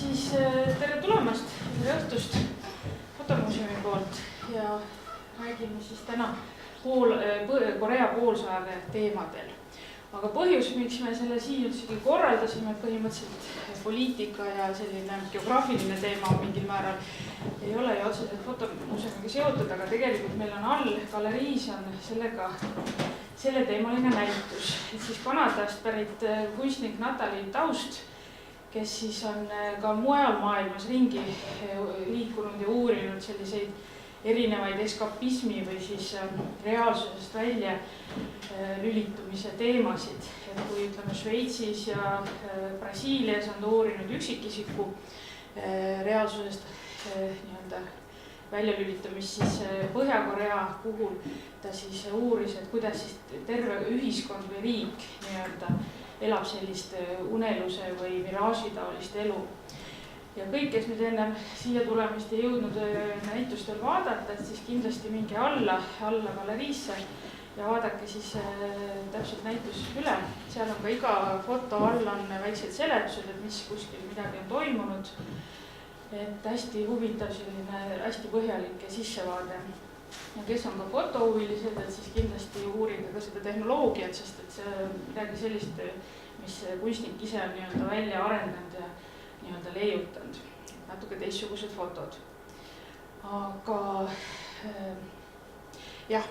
Siis tere tulemast õhtust Fotomuuseumi poolt ja räägime siis täna Korea poolsaare teemadel. Aga põhjus, miks me selle siin üldsegi korraldasime, põhimõtteliselt poliitika ja selline geograafiline teema mingil määral ei ole ju otseselt Fotomuuseumiga seotud, aga tegelikult meil on all galeriis on selle teemaline näitus. Et siis Kanadast pärit kunstnik Natalie Taust, kes siis on ka mujal maailmas ringi liikunud ja uurinud selliseid erinevaid eskapismi või siis reaalsusest välja lülitumise teemasid. Et kui ütleme Šveitsis ja Brasiilias on ta uurinud üksikisiku reaalsusest nii-öelda väljalülitamist, siis Põhja-Korea puhul ta siis uuris, et kuidas siis terve ühiskond või riik nii-öelda elab sellist uneluse või miraažitaolist elu. Ja kõik, kes nüüd enne siia tulemist ei jõudnud näitustel vaadata, et siis kindlasti minge alla galeriisse ja vaadake siis täpselt näitus üle. Seal on ka iga foto all on väiksed seletused, et mis kuskil midagi on toimunud. Et hästi huvitav selline hästi põhjalik sissevaade. Ja kes on ka fotohuvilised, et siis kindlasti uurige ka seda tehnoloogiat, sest et see midagi sellist, mis kunstnik ise on nii-öelda välja arendanud ja nii-öelda leiutanud. Natuke teistsugused fotod. Aga jah,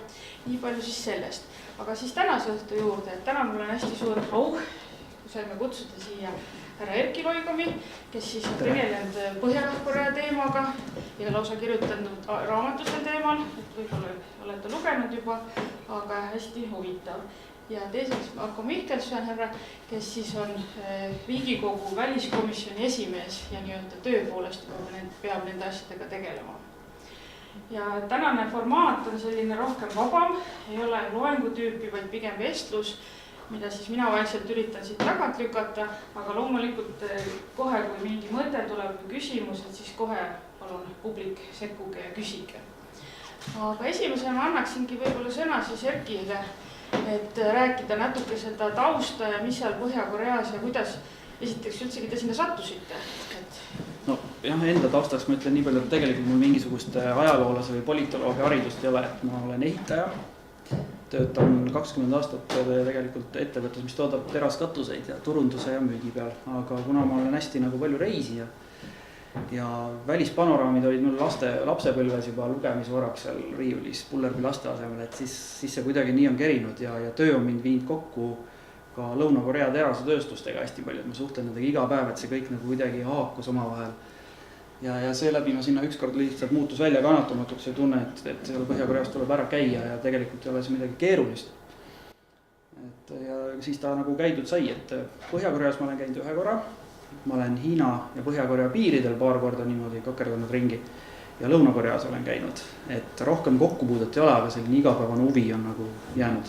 nii palju siis sellest. Aga siis tänase õhtu juurde, et täna mul on hästi suur au, kui saime kutsuda siia härra Erki Loigomi, kes siis on tegelenud Põhja-Korea teemaga ja lausa kirjutanud raamatusel teemal, et võib-olla olete lugenud juba, aga hästi huvitav. Ja teiseks Marko Mihkelson härra, kes siis on Riigikogu väliskomisjoni esimees ja nii-öelda töö poolest peab nende asjadega tegelema. Ja tänane formaat on selline rohkem vabam, ei ole loengutüüpi, vaid pigem vestlus, mida siis mina vaikselt üritan siit tagant lükata, aga loomulikult kohe, kui mingi mõte tuleb või küsimus, et siis kohe palun publik sekkuge ja küsige. Aga esimesena ma annaksingi võib-olla sõna siis Erkile, et rääkida natuke seda tausta ja mis seal Põhja-Koreas ja kuidas esiteks üldsegi te sinna sattusite? No jah, enda taustaks ma ütlen nii palju, et tegelikult mul mingisugust ajaloolase või politoloogi haridust ei ole, et ma olen ehitaja. Töötan 20 aastat tegelikult ettevõttes, mis toodab teraskatuseid ja turunduse ja müügi peal. Aga kuna ma olen hästi nagu palju reisija ja välispanoraamid olid mul lapsepõlves juba lugemisvaraks seal riiulis Pullerbi laste asemel, et siis see kuidagi nii on kerinud ja töö on mind viinud kokku ka Lõuna-Korea terasetööstustega hästi palju, et ma suhtlen nendega iga päev, et see kõik nagu kuidagi haakus omavahel. Ja seeläbi ma sinna ükskord lihtsalt muutus välja kannatamatuks ja tunne, et seal Põhja-Koreas tuleb ära käia ja tegelikult ei ole see midagi keerulist. Ja siis ta nagu käidud sai, et Põhja-Koreas ma olen käinud ühe korra, ma olen Hiina ja Põhja-Korea piiridel paar korda niimoodi kakerdanud ringi ja Lõuna-Koreas olen käinud, et rohkem kokkupuudet ei ole, aga selline igapäevane huvi on nagu jäänud.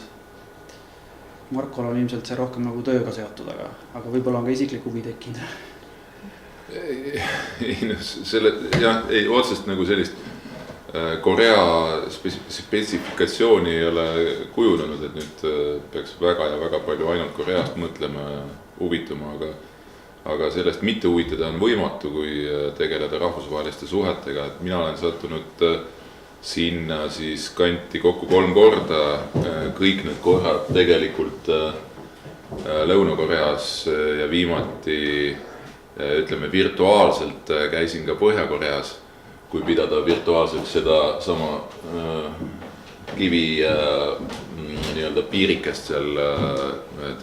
Markol on ilmselt see rohkem nagu tööga seotud, aga võib-olla on ka isiklik huvi tekkinud. Ei, otsest nagu sellist Korea spetsifikatsiooni ei ole kujunenud, et nüüd peaks väga ja väga palju ainult Koreast mõtlema ja huvituma, aga sellest mitte huvitada on võimatu, kui tegeleda rahvusvaheliste suhetega, et mina olen sattunud sinna siis kanti kokku 3 korda, kõik need korrad tegelikult Lõuna-Koreas ja viimati ütleme virtuaalselt käisin ka Põhja-Koreas, kui pidada virtuaalselt seda sama kivi nii-öelda piirikest seal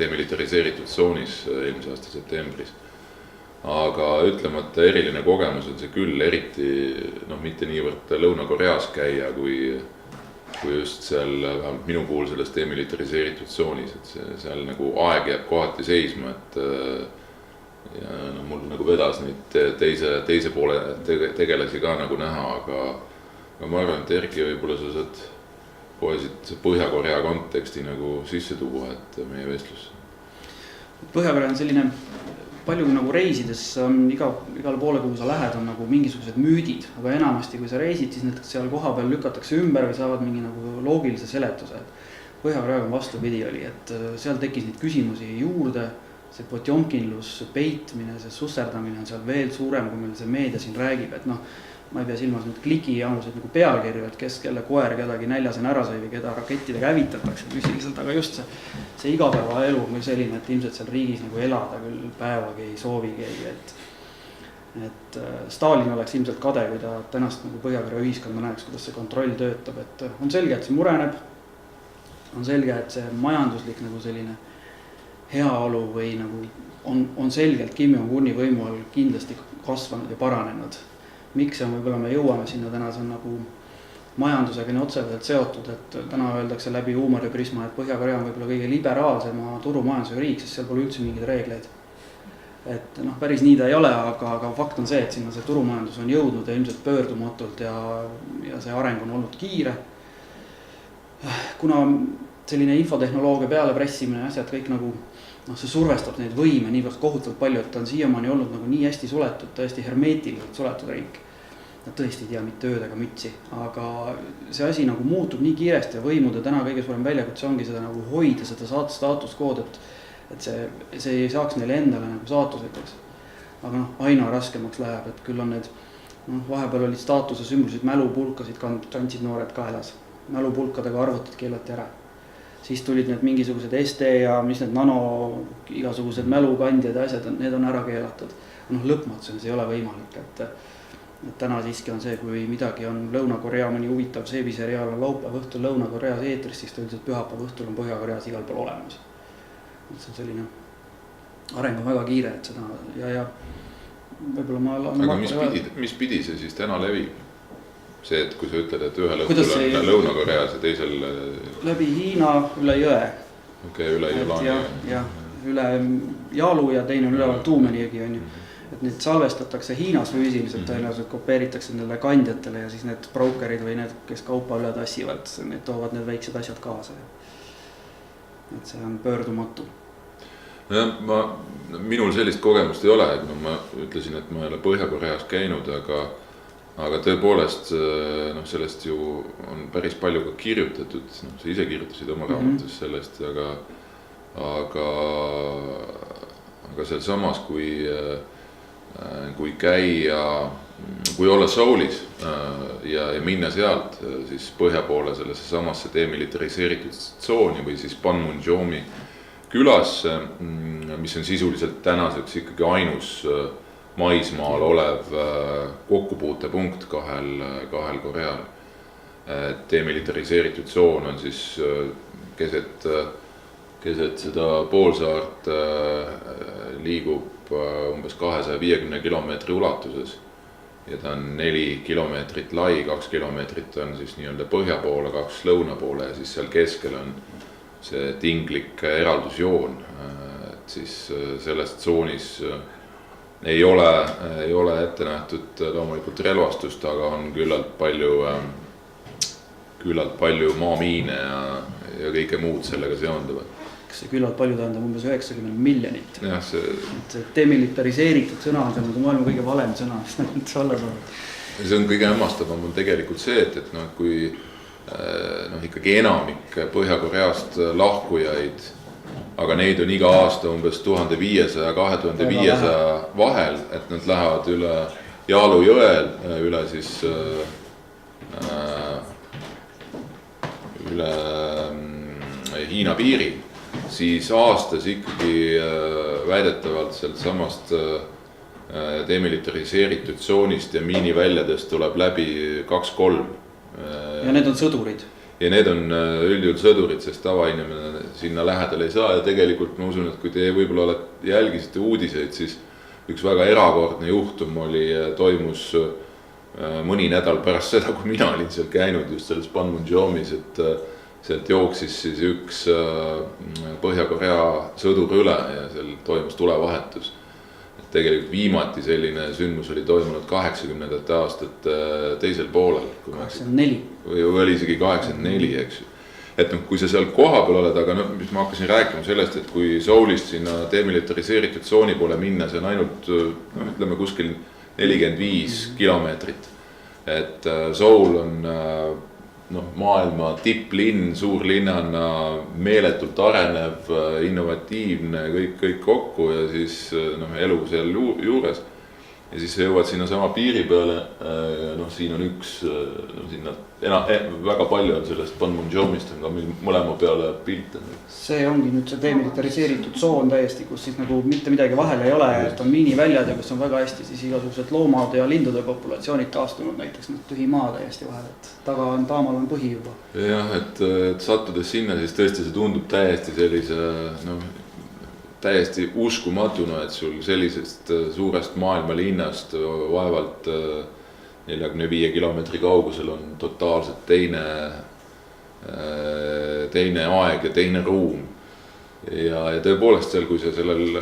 demilitariseeritud tsoonis eelmise aasta septembris. Aga ütlemata eriline kogemus on see küll, eriti mitte niivõrd Lõuna-Koreas käia, kui just seal minu puhul selles demilitariseeritud tsoonis, et seal nagu aeg jääb kohati seisma, et ja mul nagu vedas neid teise poole tegelasi ka nagu näha, aga ma arvan, et Erki võib-olla sa saad kohe siit Põhja-Korea konteksti nagu sisse tuua, et meie vestlusse. Põhja-Korea on selline, palju nagu reisides on igale poole, kuhu sa lähed, on nagu mingisugused müüdid, aga enamasti kui sa reisid, siis näiteks seal koha peal lükatakse ümber või saavad mingi nagu loogilise seletuse. Põhja-Korea on vastupidi oli, et seal tekkis neid küsimusi juurde, see potjomkinlus, peitmine, see susserdamine on seal veel suurem, kui meil see meedia siin räägib, et noh, ma ei pea silmas nüüd klikijanuseid nagu pealkirju, et kes, kelle koer kedagi näljasena ära sõi või keda rakettidega hävitatakse füüsiliselt, aga just see igapäevaelu on selline, et ilmselt seal riigis nagu elada küll päevagi ei soovi keegi, et Stalin oleks ilmselt kade, kui ta tänast nagu Põhja-Korea ühiskonda näeks, kuidas see kontroll töötab, et on selge, et see mureneb, on selge, et see majanduslik nagu selline heaolu või nagu on selgelt Kim Jong-uni võimu all kindlasti kasvanud ja paranenud. Miks see on, võib-olla me jõuame sinna täna, see on nagu majandusega nii otseselt seotud, et täna öeldakse läbi huumori prisma, et Põhja-Korea on võib-olla kõige liberaalsema turumajandusega riik, sest seal pole üldse mingeid reegleid. Et noh, päris nii ta ei ole, aga fakt on see, et sinna see turumajandus on jõudnud ja ilmselt pöördumatult ja see areng on olnud kiire. Kuna selline infotehnoloogia peale pressimine ja asjad kõik nagu, see survestab neid võime niivõrd kohutavalt palju, et ta on siiamaani olnud nagu nii hästi suletud, tõesti hermeetiliselt suletud riik. Nad tõesti ei tea mitte ööd ega mütsi, aga see asi nagu muutub nii kiiresti ja võimude täna kõige suurem väljakutse ongi seda nagu hoida, seda staatuskood, et see ei saaks neile endale nagu saatuseteks. Aga aina raskemaks läheb, et küll on need, vahepeal olid staatuse sümbolid, mälupulkasid kandsid noored kaelas, mälupulkadega arvutid keelati ära. Siis tulid need mingisugused ST ja mis need nano igasugused mälukandjad ja asjad, need on ära keelatud. Lõpmatusena see ei ole võimalik, et täna siiski on see, kui midagi on Lõuna-Korea mõni huvitav seebiseriaal on laupäev õhtul Lõuna-Koreas eetris, siis ta üldiselt pühapäev õhtul on Põhja-Koreas igal pool olemas. See on selline areng on väga kiire, et seda ja võib-olla ma... Aga mis pidi see siis täna levib? See, et kui sa ütled, et ühel õhtul on Lõuna-Koreas ja teisel... Läbi Hiina üle jõe. Okei, üle Jõlaani. Ja üle Jaalu ja teine on üleval Tuumeniegi on ju. Et need salvestatakse Hiinas füüsiliselt, tõenäoliselt kopeeritakse nendele kandjatele ja siis need brokerid või need, kes kaupa üle tassivad, need toovad need väiksed asjad kaasa. Et see on pöördumatu. Minul sellist kogemust ei ole, et ma ütlesin, et ma ei ole Põhja-Koreas käinud, aga tõepoolest sellest ju on päris palju ka kirjutatud, sa ise kirjutasid oma raamatus sellest, aga seal samas, kui käia, kui olla Soulis ja minna sealt siis põhja poole sellesse samasse demilitariseeritud tsooni või siis Panmunjomi külasse, mis on sisuliselt tänaseks ikkagi ainus maismaal olev kokkupuutepunkt kahel Koreal. Demilitariseeritud tsoon on siis keset seda poolsaart liigub umbes 250 kilomeetri ulatuses ja ta on 4 kilomeetrit lai, 2 kilomeetrit on siis nii-öelda põhja poole, 2 lõuna poole ja siis seal keskel on see tinglik eraldusjoon, et siis selles tsoonis ei ole ette nähtud loomulikult relvastust, aga on küllalt palju maamiine ja kõike muud sellega seonduvat. See küllalt palju tähendab umbes 90 miljonit. Jah, see demilitariseeritud sõna on see nagu maailma kõige valem sõna, mis nagu üldse olla saab. See on kõige hämmastavam on tegelikult see, et kui ikkagi enamik Põhja-Koreast lahkujaid, aga neid on iga aasta umbes 1500 ja 2500 vahel, et nad lähevad üle Jaalu jõel, üle siis üle Hiina piiri, siis aastas ikkagi väidetavalt sealt samast demilitariseeritud tsoonist ja miiniväljadest tuleb läbi 2-3. Ja need on sõdurid. Ja need on üldjuhul sõdurid, sest tavainimene sinna lähedal ei saa ja tegelikult ma usun, et kui te võib-olla jälgisite uudiseid, siis üks väga erakordne juhtum toimus mõni nädal pärast seda, kui mina olin seal käinud just selles Panmunjomis, et sealt jooksis siis üks Põhja-Korea sõdur üle ja seal toimus tulevahetus. Tegelikult viimati selline sündmus oli toimunud 80. aastate teisel poolel. 84. Või oli isegi 84, eks ju. Et kui sa seal koha peal oled, aga mis ma hakkasin rääkima sellest, et kui Soulist sinna demilitariseeritud tsooni poole minna, see on ainult, ütleme kuskil 45 kilomeetrit. Et Soul on maailma tipplinn, suurlinnana, meeletult arenev, innovatiivne, kõik kokku ja siis elu seal juures. Ja siis sa jõuad sinna sama piiri peale, siin on väga palju on sellest Panmunjomist on ka mõlema peale pilte. See ongi nüüd see demilitariseeritud tsoon täiesti, kus siis nagu mitte midagi vahel ei ole, et on miiniväljad ja kus on väga hästi siis igasugused loomad ja lindude populatsioonid taastunud, näiteks tühi maa täiesti vahel, et taamal on põhi juba. Jah, et sattudes sinna, siis tõesti see tundub täiesti sellise, täiesti uskumatuna, et sul sellisest suurest maailma linnast vaevalt 45 kilomeetri kaugusel on totaalselt teine aeg ja teine ruum. Ja tõepoolest seal, kui sa sellel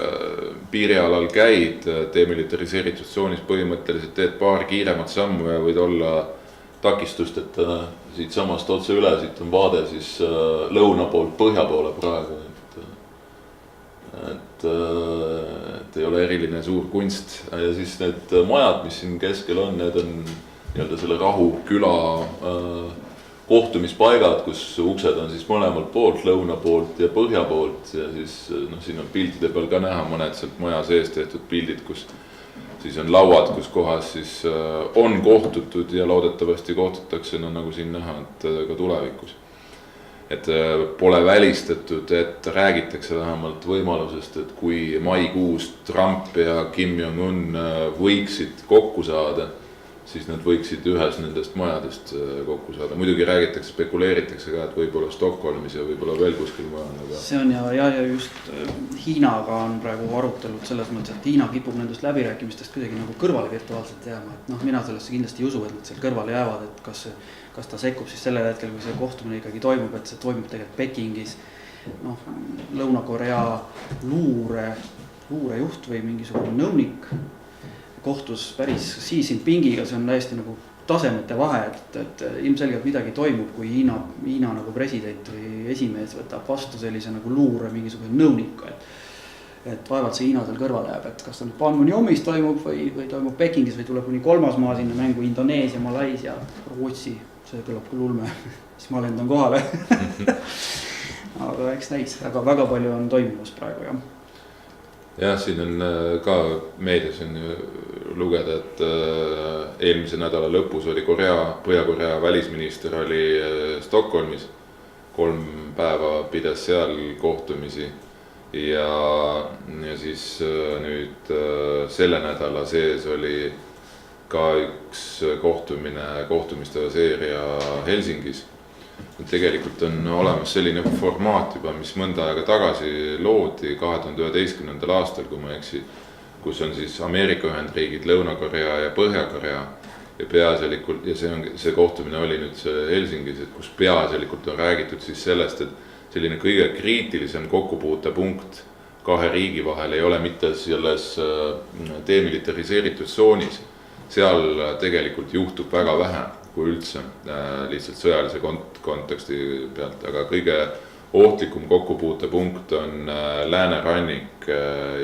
piirialal käid, demilitariseeritud tsoonis põhimõtteliselt teed paar kiiremat sammu ja võid olla takistust, et siit samast otse üle, siit on vaade siis lõuna poolt põhja poole praegu. Et ei ole eriline suur kunst ja siis need majad, mis siin keskel on, need on nii-öelda selle Rahuküla kohtumispaigad, kus uksed on siis mõlemalt poolt, lõuna poolt ja põhja poolt ja siis siin on piltide peal ka näha mõned sealt maja sees tehtud pildid, kus siis on lauad, kus kohas siis on kohtutud ja loodetavasti kohtutakse, nagu siin näha, et ka tulevikus. Et pole välistatud, et räägitakse vähemalt võimalusest, et kui maikuus Trump ja Kim Jong-un võiksid kokku saada, siis nad võiksid ühes nendest majadest kokku saada. Muidugi räägitakse, spekuleeritakse ka, et võib-olla Stockholmis ja võib-olla veel kuskil mujal. See on ja just Hiinaga on praegu arutelud selles mõttes, et Hiina kipub nendest läbirääkimistest kuidagi nagu kõrvale virtuaalselt jääma. Et mina sellesse kindlasti ei usu, et nad seal kõrvale jäävad, et kas ta sekkub siis sellel hetkel, kui see kohtumine ikkagi toimub, et see toimub tegelikult Pekingis. Lõuna-Korea luurejuht või mingisugune nõunik kohtus päris Xi Jinpingiga, see on täiesti nagu tasemete vahe, et ilmselgelt midagi toimub, kui Hiina nagu president või esimees võtab vastu sellise nagu luure mingisugune nõuniku, et vaevalt see Hiina seal kõrvale jääb, et kas ta nüüd Panmunjomis toimub või toimub Pekingis või tuleb kuni kolmas maa sinna mängu Indoneesia, Malaisia, Rootsi, see kõlab küll ulme, siis ma lendan kohale. Aga eks näis, väga palju on toimumas praegu, jah. Jah, siin on ka meedias on lugeda, et eelmise nädala lõpus oli Põhja-Korea välisminister oli Stockholmis, 3 päeva pides seal kohtumisi ja siis nüüd selle nädala sees oli ka üks kohtumiste seeria Helsingis. Tegelikult on olemas selline formaat juba, mis mõnda aega tagasi loodi 2011. aastal, kui ma eksi, kus on siis Ameerika Ühendriigid, Lõuna-Korea ja Põhja-Korea ja peaasjalikult, ja see kohtumine oli nüüd Helsingis, et kus peaasjalikult on räägitud siis sellest, et selline kõige kriitilisem kokkupuutepunkt 2 riigi vahel ei ole mitte selles demilitariseeritud tsoonis. Seal tegelikult juhtub väga vähe, kui üldse, lihtsalt sõjalise konteksti pealt, aga kõige ohtlikum kokkupuutepunkt on läänerannik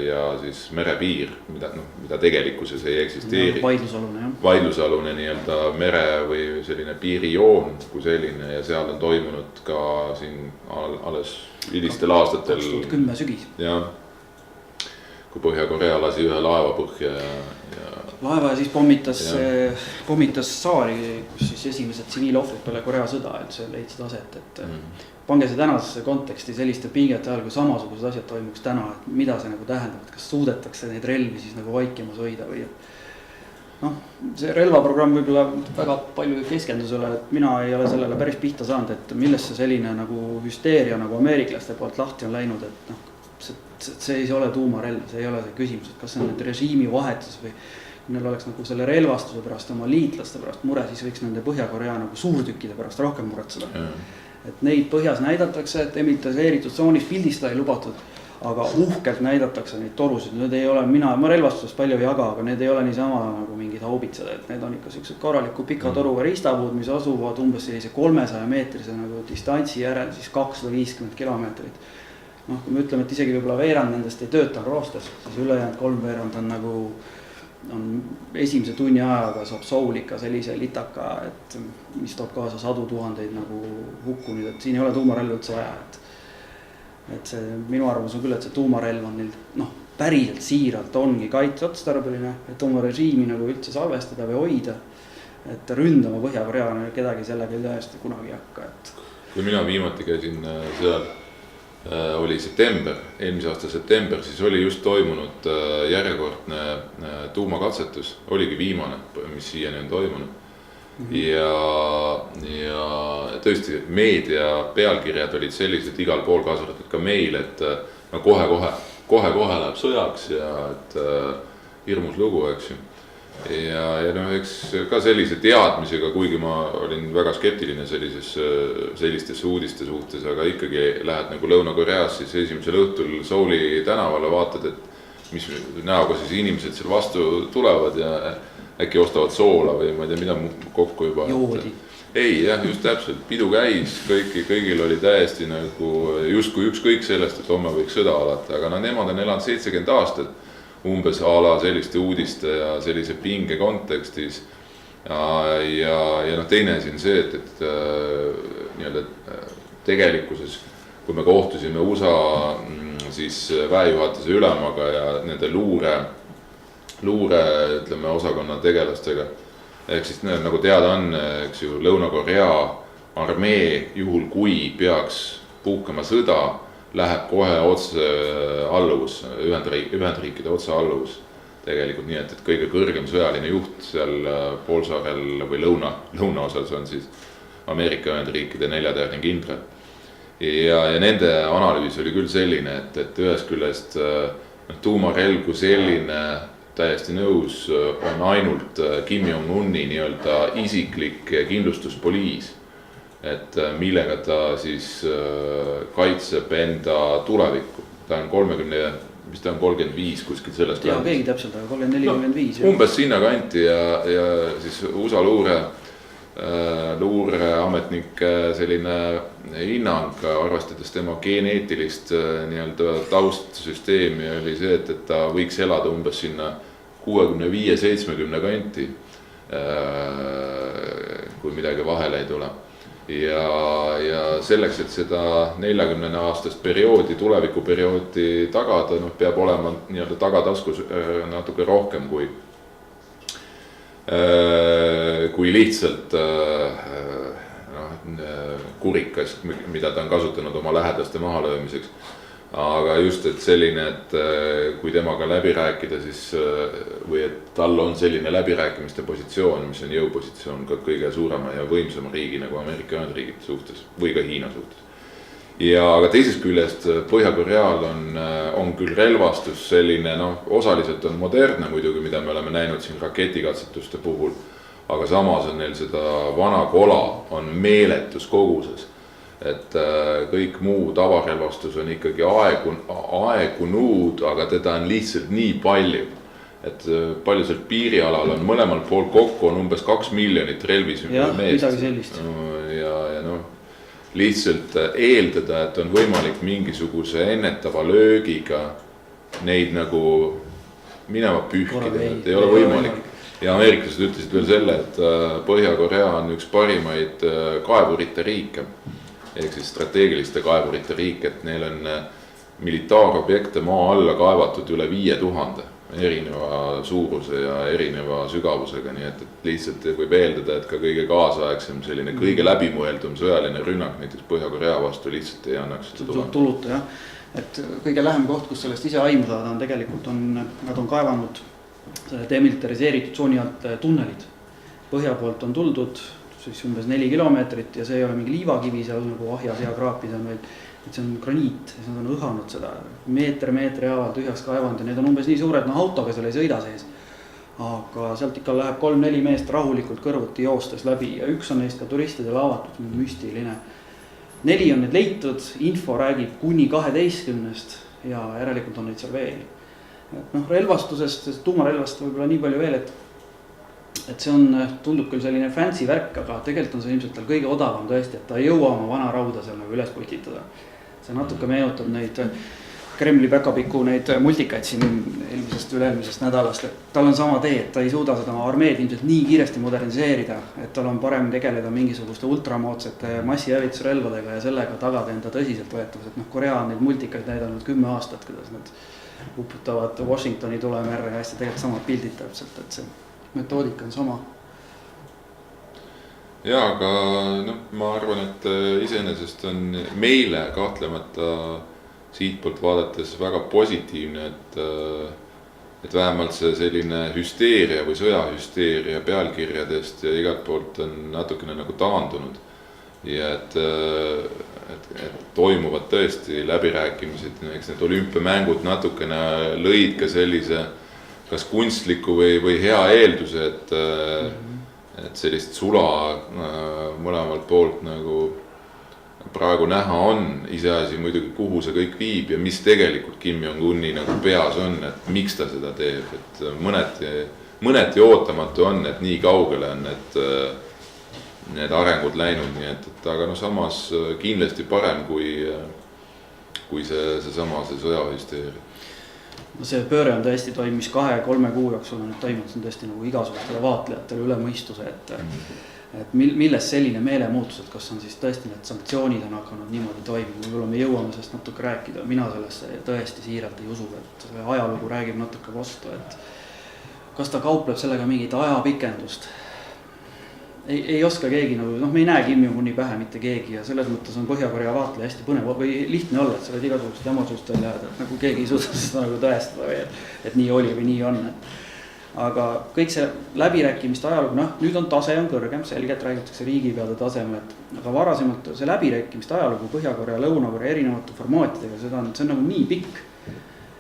ja siis merepiir, mida tegelikkuses ei eksisteeri. Vaidlusalune, jah. Vaidlusalune nii-öelda mere või selline piirijoon kui selline ja seal on toimunud ka siin alles hilistel aastatel. 2010 sügis. Jah, kui Põhja-Korea lasi ühe laeva põhja ja laeva ja siis pommitas saari, kus siis esimesed tsiviilohvrid peale Korea sõda, et see leidsid aset, et pange see tänasesse konteksti selliste pingete ajal, kui samasugused asjad toimuks täna, et mida see nagu tähendab, et kas suudetakse neid relvi siis nagu vaikimas hoida või see relvaprogramm võib-olla väga palju keskendusele, et mina ei ole sellele päris pihta saanud, et millest see selline nagu hüsteeria nagu ameeriklaste poolt lahti on läinud, et see ei ole tuumarelv, see ei ole see küsimus, et kas see on nüüd režiimi vahetus või neil oleks nagu selle relvastuse pärast oma liitlaste pärast mure, siis võiks nende Põhja-Korea nagu suurtükkide pärast rohkem muretseda. Et neid põhjas näidatakse, et demilitariseeritud tsoonis pildistada ei lubatud, aga uhkelt näidatakse neid torusid. Need ei ole, ma relvastusest palju ei jaga, aga need ei ole niisama nagu mingid haubitsad, et need on ikka sellised korraliku pika toruga riistapuud, mis asuvad umbes sellise 300 meetrise nagu distantsi järel, siis 250 kilomeetrit. Kui me ütleme, et isegi võib-olla veerand nendest ei tööta roostes, siis ülejäänud 3 veerand on nagu on esimese tunni ajaga saab Soul ikka sellise litaka, et mis toob kaasa sadu tuhandeid nagu hukkunud, et siin ei ole tuumarelva üldse vaja, et see minu arvamus on küll, et see tuumarelv on neil päriselt siiralt ongi kaitseotstarbeline, et oma režiimi nagu üldse salvestada või hoida, et ründama Põhja-Korea kedagi sellega tõesti kunagi ei hakka, et kui mina viimati käisin seal, oli september, eelmise aasta september, siis oli just toimunud järjekordne tuumakatsetus, oligi viimane, mis siiani on toimunud. Ja tõesti meedia pealkirjad olid sellised igal pool, kaasa arvatud ka meil, et no kohe läheb sõjaks ja et hirmus lugu, eks ju. Ja noh, eks ka sellise teadmisega, kuigi ma olin väga skeptiline sellistesse uudiste suhtes, aga ikkagi lähed nagu Lõuna-Koreas siis esimesel õhtul Souli tänavale, vaatad, et mis näoga siis inimesed seal vastu tulevad ja äkki ostavad soola või ma ei tea, mida kokku juba. Joodi. Ei, jah, just täpselt, pidu käis, kõigil oli täiesti nagu justkui ükskõik sellest, et homme võiks sõda alata, aga nemad on elanud 70 aastat. Umbes ala selliste uudiste ja sellise pinge kontekstis ja noh, teine asi on see, et nii-öelda tegelikkuses, kui me kohtusime USA siis väejuhatuse ülemaga ja nende luure ütleme osakonna tegelastega, ehk siis nagu teada on, eks ju, Lõuna-Korea armee juhul kui peaks puhkema sõda, läheb kohe otse alluvus, Ühendriikide otse alluvus tegelikult, nii et kõige kõrgem sõjaline juht seal poolsaarel või lõunaosas on siis Ameerika Ühendriikide 4-tähine kindral. Ja nende analüüs oli küll selline, et ühest küljest tuumarelv kui selline, täiesti nõus, on ainult Kim Jong-uni nii-öelda isiklik kindlustuspoliis, et millega ta siis kaitseb enda tulevikku. Ta on 35 kuskil sellest. Ja keegi täpselt, aga 34-35. Umbes sinna kanti ja siis USA luureametnike selline hinnang, arvestades tema geneetilist nii-öelda taustsüsteemi, oli see, et ta võiks elada umbes sinna 65-70 kanti, kui midagi vahele ei tule. Ja selleks, et seda 40 aastast perioodi, tulevikuperioodi tagada, peab olema nii-öelda tagataskus natuke rohkem kui lihtsalt kurikas, mida ta on kasutanud oma lähedaste mahalöömiseks. Aga just, et selline, et kui temaga läbi rääkida, siis või et tal on selline läbirääkimiste positsioon, mis on jõupositsioon ka kõige suurema ja võimsama riigi nagu Ameerika Ühendriigid suhtes või ka Hiina suhtes. Aga teisest küljest Põhja-Koreal on küll relvastus selline, osaliselt on modernne muidugi, mida me oleme näinud siin raketikatsetuste puhul, aga samas on neil seda vana kola on meeletus koguses. Et kõik muu tavarelvastus on ikkagi aegunud, aga teda on lihtsalt nii palju, et palju seal piirialal on mõlemal pool kokku on umbes 2 miljonit relvis meest. Midagi sellist. Ja lihtsalt eeldada, et on võimalik mingisuguse ennetava löögiga neid nagu minema pühkida, et ei ole võimalik. Ja ameeriklased ütlesid veel selle, et Põhja-Korea on üks parimaid kaevurite riike. Ehk siis strateegiliste kaevurite riik, et neil on militaarobjekte maa alla kaevatud üle 5000 erineva suuruse ja erineva sügavusega, nii et lihtsalt võib eeldada, et ka kõige kaasaegsem selline kõige läbimõeldum sõjaline rünnak näiteks Põhja-Korea vastu lihtsalt ei annaks tuluta, jah. Et kõige lähem koht, kus sellest ise aimu saada on tegelikult nad on kaevanud demilitariseeritud tsooni alt tunnelid. Põhja poolt on tuldud siis umbes 4 kilomeetrit ja see ei ole mingi liivakivi seal nagu ahjas ja kraapis on, vaid see on graniit ja nad on õhanud seda meetri jaavalt tühjaks kaevanud ja need on umbes nii suured, autoga seal ei sõida sees. Aga sealt ikka läheb 3-4 meest rahulikult kõrvuti joostes läbi ja üks on neist ka turistidele avatud, müstiline. 4 on need leitud, info räägib kuni 12 ja järelikult on neid seal veel. Et relvastusest, tuumarelvast võib-olla nii palju veel, et see tundub küll selline fancy värk, aga tegelikult on see ilmselt tal kõige odavam tõesti, et ta ei jõua oma vana rauda seal nagu üles putitada. See natuke meenutab neid Kremli päkapiku neid multikaid siin eelmisest üle-eelmisest nädalast, et tal on sama tee, et ta ei suuda seda armeed ilmselt nii kiiresti moderniseerida, et tal on parem tegeleda mingisuguste ultramoodsate massihävitusrelvadega ja sellega tagada enda tõsiseltvõetavus, et Korea on neid multikaid näidanud 10 aastat, kuidas nad uputavad Washingtoni tulemerre ja hästi tegelikult samad pildid täpselt, et see metoodika on sama. Ja, aga ma arvan, et iseenesest on meile kahtlemata siitpoolt vaadates väga positiivne, et vähemalt see selline hüsteeria või sõjahüsteeria pealkirjadest ja igalt poolt on natukene nagu taandunud. Ja et toimuvad tõesti läbirääkimised, eks need olümpiamängud natukene lõid ka sellise kas kunstliku või hea eelduse, et sellist sula mõlemalt poolt nagu praegu näha on, iseasi muidugi kuhu see kõik viib ja mis tegelikult Kim Jong-uni nagu peas on, et miks ta seda teeb, et mõneti ootamatu on, et nii kaugele on need arengud läinud, nii et aga samas kindlasti parem kui see sõjahüsteeria. See pööre on tõesti toimis 2-3 kuu jooksul on toimunud, see on tõesti nagu igasugustele vaatlejatele üle mõistuse, et milles selline meelemuutus, et kas on siis tõesti need sanktsioonid on hakanud niimoodi toimima, võib-olla me jõuame sellest natuke rääkida, mina sellesse tõesti siiralt ei usu, et ajalugu räägib natuke vastu, et kas ta kaupleb sellega mingit ajapikendust. Ei oska keegi nagu, me ei näe Kim Jong-uni pähe mitte keegi ja selles mõttes on Põhja-Korea vaatleja hästi põnev või lihtne olla, et sa võid igasugust jamasust välja jääda, et nagu keegi ei suuda seda nagu tõestada või et nii oli või nii on. Aga kõik see läbirääkimiste ajalugu, nüüd on tase on kõrgem, selgelt räägitakse riigipeade tasemel, aga varasemalt see läbirääkimiste ajalugu Põhja-Korea, Lõuna-Korea erinevate formaatidega, see on nagu nii pikk.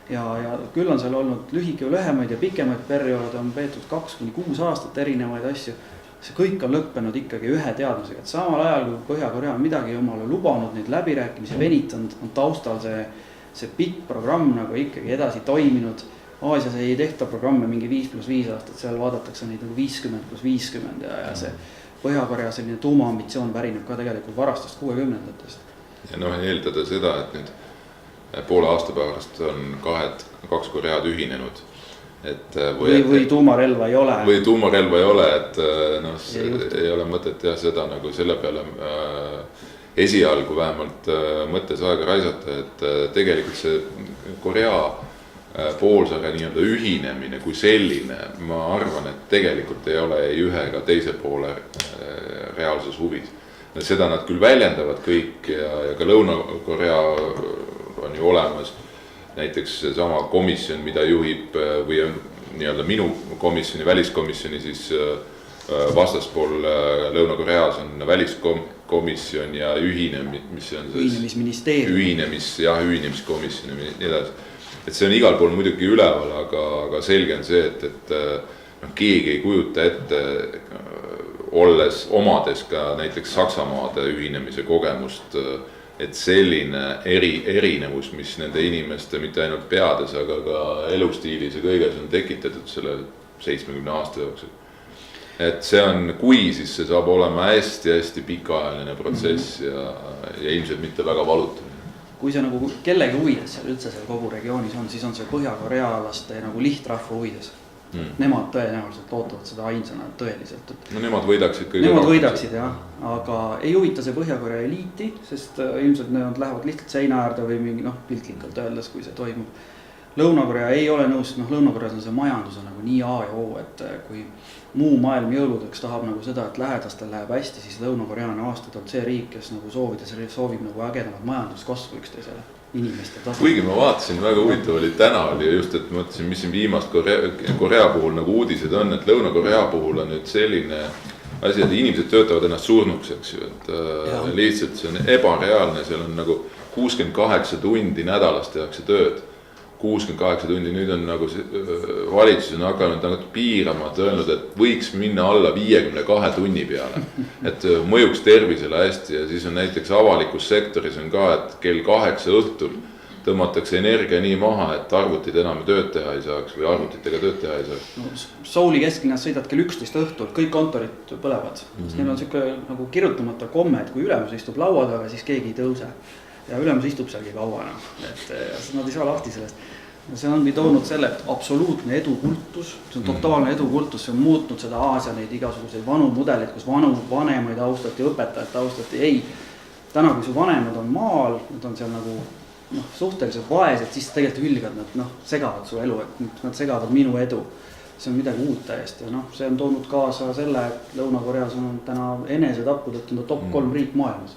Ja küll on seal olnud lühike või lühemaid ja pikemaid perioode, on peetud 2-6 aastat erinevaid asju. See kõik on lõppenud ikkagi ühe teadmisega, et samal ajal kui Põhja-Korea on midagi omale lubanud, neid läbirääkimisi venitanud, on taustal see pikk programm nagu ikkagi edasi toiminud. Aasias ei tehta programme mingi 5+5 aastat, seal vaadatakse neid nagu 50+50 ja see Põhja-Korea selline tuumaambitsioon pärineb ka tegelikult varastast 60-ndatest. Ja eeldada seda, et nüüd poole aasta pärast on kaks Koread ühinenud. Või tuumarelva ei ole. Või tuumarelva ei ole, et ei ole mõtet seda nagu selle peale esialgu vähemalt mõttes aega raisata, et tegelikult see Korea poolsaare nii-öelda ühinemine kui selline, ma arvan, et tegelikult ei ole ei ühe ega teise poole reaalses huvis. Seda nad küll väljendavad kõik ja ka Lõuna-Korea on ju olemas. Näiteks sama komisjon, mida juhib või on nii-öelda minu komisjoni, väliskomisjoni, siis vastaspool Lõuna-Koreas on väliskomisjon ja ühinemiskomisjon ja nii edasi. Et see on igal pool muidugi üleval, aga selge on see, et keegi ei kujuta ette, omades ka näiteks Saksamaade ühinemise kogemust, et selline erinevus, mis nende inimeste mitte ainult peades, aga ka elustiilis ja kõiges on tekitatud selle 70 aasta jooksul. Et see on, kui siis see saab olema hästi pikaajaline protsess ja ilmselt mitte väga valutamine. Kui see nagu kellegi huvides seal üldse seal kogu regioonis on, siis on see Põhja-Korealaste nagu lihtrahva huvides. Nemad tõenäoliselt ootavad seda ainsana tõeliselt. Nemad võidaksid kõige Nemad võidaksid jah, aga ei huvita see Põhja-Korea eliiti, sest ilmselt nad lähevad lihtsalt seina äärde või mingi piltlikult öeldes, kui see toimub. Lõuna-Korea ei ole nõus, Lõuna-Koreas on see majandus nagu nii A ja O, et kui muu maailm jõuludeks tahab nagu seda, et lähedastel läheb hästi, siis Lõuna-Korea on aastaid olnud see riik, kes nagu soovib nagu ägedamat majanduskasvu üksteisele inimeste tasandil. Kuigi ma vaatasin, väga huvitav oli täna oli just, et mõtlesin, mis siin viimast Korea puhul nagu uudised on, et Lõuna-Korea puhul on nüüd selline asi, et inimesed töötavad ennast surnuks, eks ju, et lihtsalt see on ebareaalne, seal on nagu 68 tundi nädalas tehakse tööd. 68 tundi, nüüd on nagu valitsus on hakanud nagu piirama, et öelnud, et võiks minna alla 52 tunni peale, et mõjuks tervisele hästi ja siis on näiteks avalikus sektoris on ka, et kell 8 õhtul tõmmatakse energia nii maha, et arvutid enam tööd teha ei saaks või arvutitega tööd teha ei saaks. Souli kesklinnas sõidad kell 11 õhtul, kõik kontorid põlevad. Neil on siuke nagu kirjutamata komme, et kui ülemus istub laua taga, siis keegi ei tõuse. ja ülemus istub sealgi kaua enam, et nad ei saa lahti sellest. See ongi toonud selle, et absoluutne edukultus, see on totaalne edukultus, see on muutnud seda Aasia neid igasuguseid vanu mudeleid, kus vanemaid austati, õpetajat austati, ei. Täna, kui su vanemad on maal, nad on seal nagu suhteliselt vaesed, siis tegelikult hülgad nad segavad su elu, et nad segavad minu edu. See on midagi uut täiesti ja see on toonud kaasa selle, et Lõuna-Koreas on täna enesetappudet top 3 riik maailmas.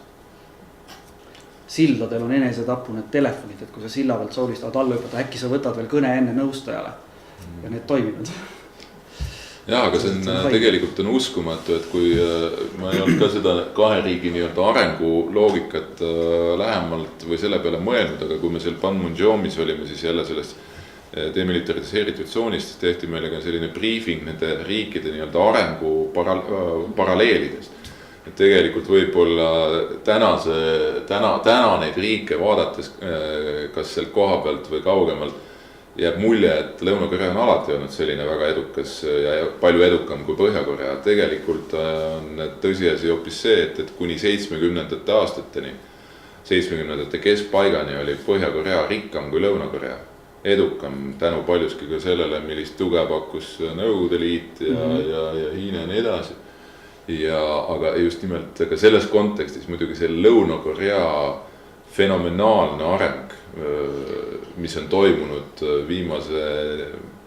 Sildadel on enesetapu need telefonid, et kui sa silla pealt soolistavad alla hüpata, äkki sa võtad veel kõne enne nõustajale ja need toimivad. Jaa, aga see on tegelikult on uskumatu, et kui ma ei olnud ka seda 2 riigi nii-öelda arenguloogikat lähemalt või selle peale mõelnud, aga kui me seal Panmunjomis olime, siis jälle sellest demilitariseeritud tsoonist tehti meile ka selline briefing nende riikide nii-öelda arengu paralleelidest. Et tegelikult võib-olla täna neid riike vaadates, kas sealt koha pealt või kaugemalt jääb mulje, et Lõuna-Korea on alati olnud selline väga edukas ja palju edukam kui Põhja-Korea. Tegelikult on tõsiasi hoopis see, et kuni 70ndate aastateni, 70ndate keskpaigani oli Põhja-Korea rikkam kui Lõuna-Korea. Edukam tänu paljuski ka sellele, millist tuge pakkus Nõukogude Liit ja Hiina ja nii edasi. Aga just nimelt ka selles kontekstis muidugi see Lõuna-Korea fenomenaalne areng, mis on toimunud viimase,